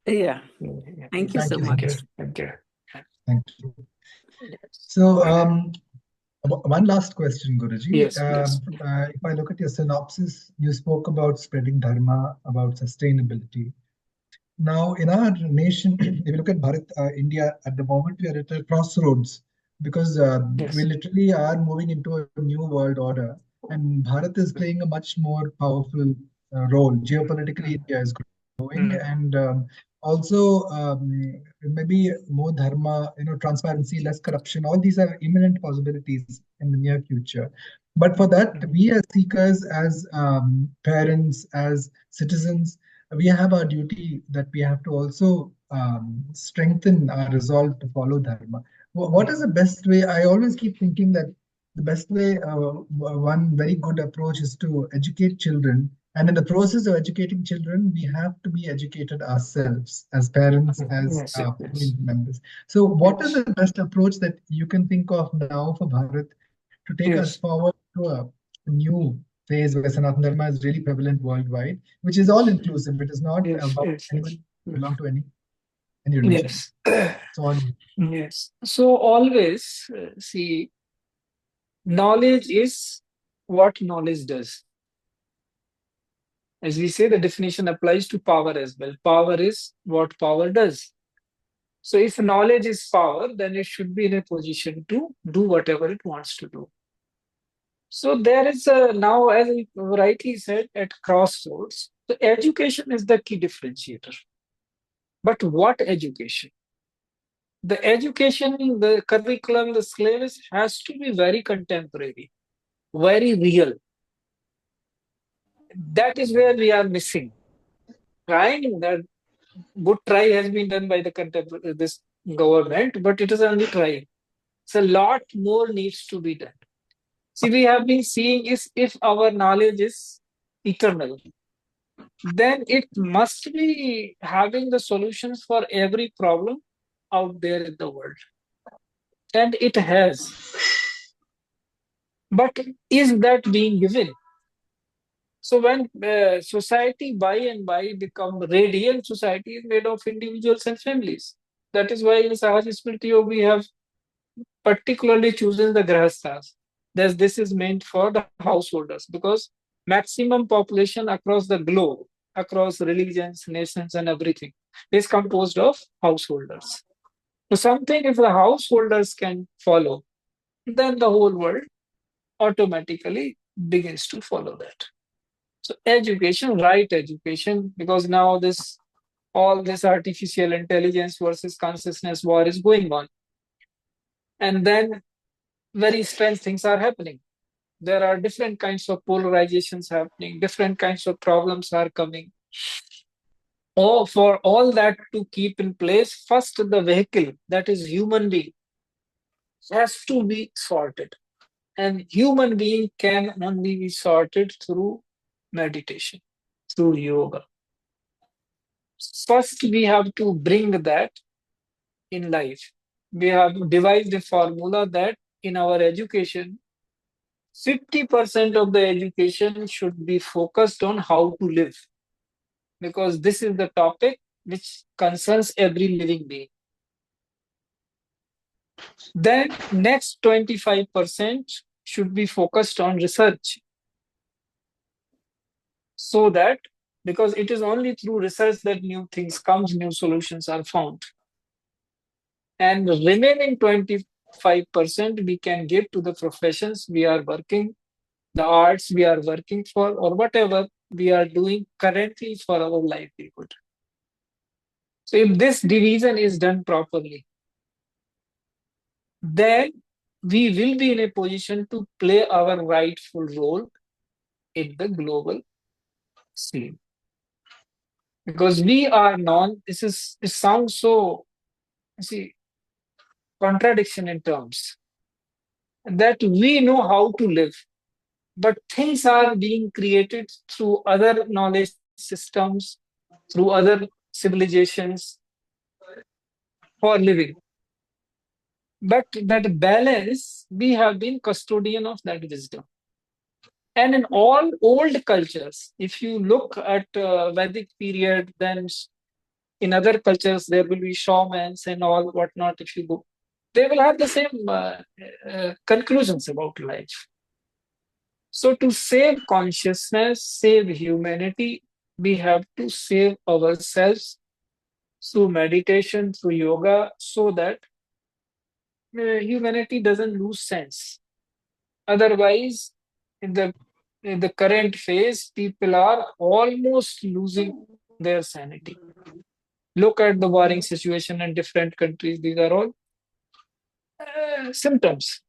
Yeah. Thank you so much. Thank you. Thank you. So, one last question, Guruji. Yes, please. If I look at your synopsis, you spoke about spreading dharma, about sustainability. Now, in our nation, if you look at Bharat, India, at the moment we are at a crossroads because we literally are moving into a new world order, and Bharat is playing a much more powerful role. Geopolitically, India is growing, and also maybe more dharma, transparency, less corruption. All these are imminent possibilities in the near future. But for that, we as seekers, as parents, as citizens, we have our duty that we have to also strengthen our resolve to follow dharma. What is the best way? I always keep thinking that the best way, one very good approach is to educate children. And in the process of educating children, we have to be educated ourselves as parents, as family members. So what is the best approach that you can think of now for Bharat to take us forward to a new phase where Sanatana Dharma is really prevalent worldwide, which is all inclusive. It is not about anyone belong to any religion. Yes. So always see, knowledge is what knowledge does. As we say, the definition applies to power as well. Power is what power does. So if knowledge is power, then it should be in a position to do whatever it wants to do. So there is now, as I rightly said, at crossroads, the education is the key differentiator. But what education? The education, the curriculum, the syllabus has to be very contemporary, very real. That is where we are missing. Trying that good try has been done by this government, but it is only trying. So a lot more needs to be done. See, we have been seeing is if our knowledge is eternal, then it must be having the solutions for every problem out there in the world. And it has. But is that being given? So when society by and by become radiant, society is made of individuals and families. That is why in Sahaj Smriti Yoga we have particularly chosen the grahasthas. This is meant for the householders because maximum population across the globe, across religions, nations, and everything is composed of householders. So something if the householders can follow, then the whole world automatically begins to follow that. So education, right education, because now all this artificial intelligence versus consciousness war is going on. And then very strange things are happening. There are different kinds of polarizations happening, different kinds of problems are coming. For all that to keep in place, first the vehicle, that is human being, has to be sorted. And human being can only be sorted through meditation, through yoga. First, we have to bring that in life. We have devised a formula that in our education, 50% of the education should be focused on how to live. Because this is the topic which concerns every living being. Then next 25% should be focused on research. So that because it is only through research that new things comes, new solutions are found. And the remaining 25% we can give to the professions we are working, the arts we are working for, or whatever we are doing currently for our livelihood. So if this division is done properly, then we will be in a position to play our rightful role in the global scene. Because we are known, it sounds so, contradiction in terms, that we know how to live, but things are being created through other knowledge systems, through other civilizations for living. But that balance, we have been custodian of that wisdom. And in all old cultures, if you look at Vedic period, then in other cultures there will be shamans and all whatnot. If you go, they will have the same conclusions about life. So to save consciousness, save humanity, we have to save ourselves through meditation, through yoga, so that humanity doesn't lose sense. Otherwise, in the current phase, people are almost losing their sanity. Look at the warring situation in different countries. These are all symptoms.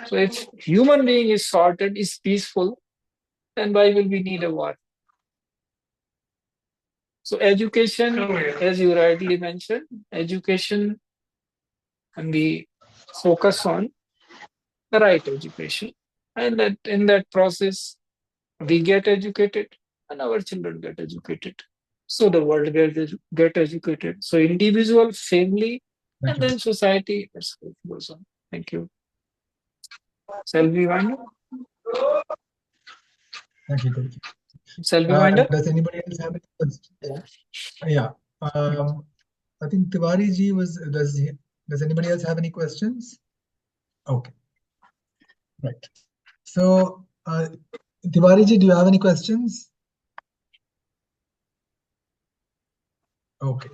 So if human being is sorted, is peaceful, then why will we need a war? So education, as you rightly mentioned, education, and we focus on the right education. And that in that process, we get educated and our children get educated. So the world get educated. So individual, family, and then society, as it goes on. Thank you. Shall we wind up? Thank you, Guruji. Shall we wind up? Does anybody else have any questions? Yeah. I think Tiwari ji was. Does anybody else have any questions? Okay. Right. So, Tiwari ji, do you have any questions? Okay.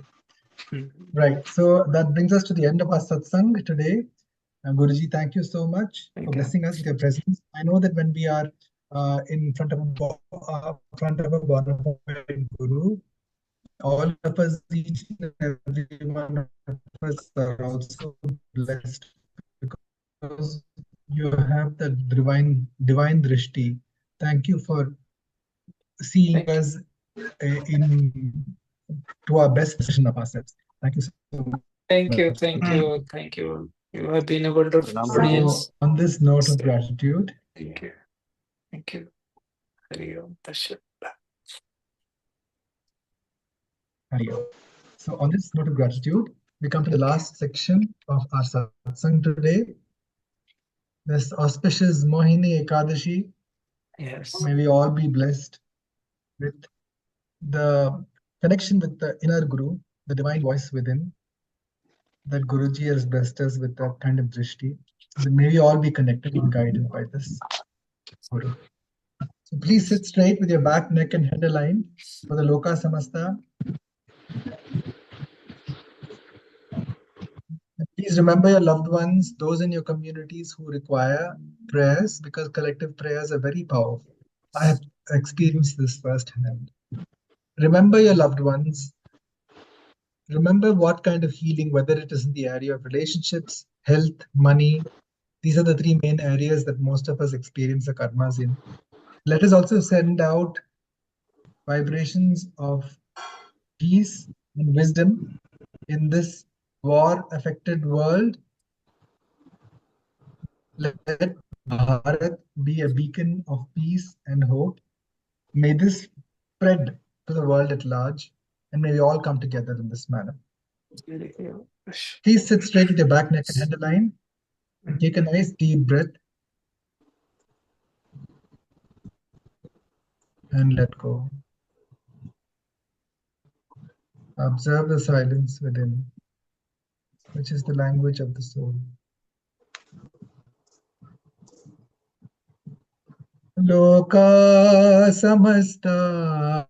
Right. So that brings us to the end of our satsang today. Guruji, thank you so much for blessing us with your presence. I know that when we are in front of a bona fide guru, all of us, each and every one of us, are also blessed because you have the divine drishti. Thank you for seeing us to our best version of ourselves. Thank you so much. Thank you. You have been a wonderful audience. So, on this note of gratitude, Thank you. Hari Om Tashat. Hari Om. So, on this note of gratitude, we come to the last section of our satsang today. This auspicious Mohini Ekadashi. Yes. May we all be blessed with the connection with the inner Guru, the divine voice within, that Guruji has blessed us with that kind of drishti. So may we all be connected and guided by this Guru. So please sit straight with your back, neck, and head aligned for the Loka Samasta. And please remember your loved ones, those in your communities who require prayers, because collective prayers are very powerful. I have experienced this firsthand. Remember your loved ones. Remember what kind of healing, whether it is in the area of relationships, health, money. These are the three main areas that most of us experience the karmas in. Let us also send out vibrations of peace and wisdom in this war-affected world. Let Bharat be a beacon of peace and hope. May this spread to the world at large, and may we all come together in this manner. Please sit straight with your back, neck, and head aligned. And take a nice deep breath. And let go. Observe the silence within, which is the language of the soul. Loka samasta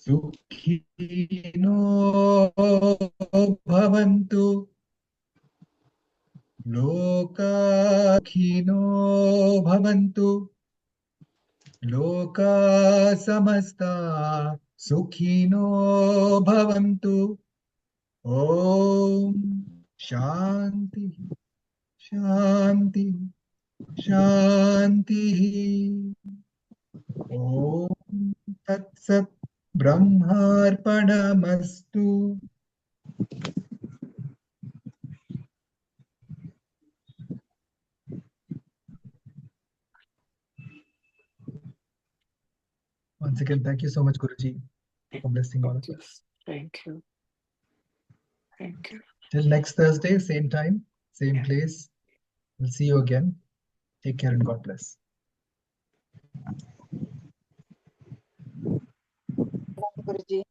सुखिनो भवन्तु लोकाः सुखिनो भवन्तु लोका समस्ता सुखिनो भवन्तु ॐ शान्ति शान्ति शान्तिः ॐ तत्सत् ब्रह्मार्पणमस्तु Once again, thank you so much, Guruji, for blessing all of us. Thank you. Thank you. Till next Thursday, same time, same place. We'll see you again. Take care and God bless. Guruji.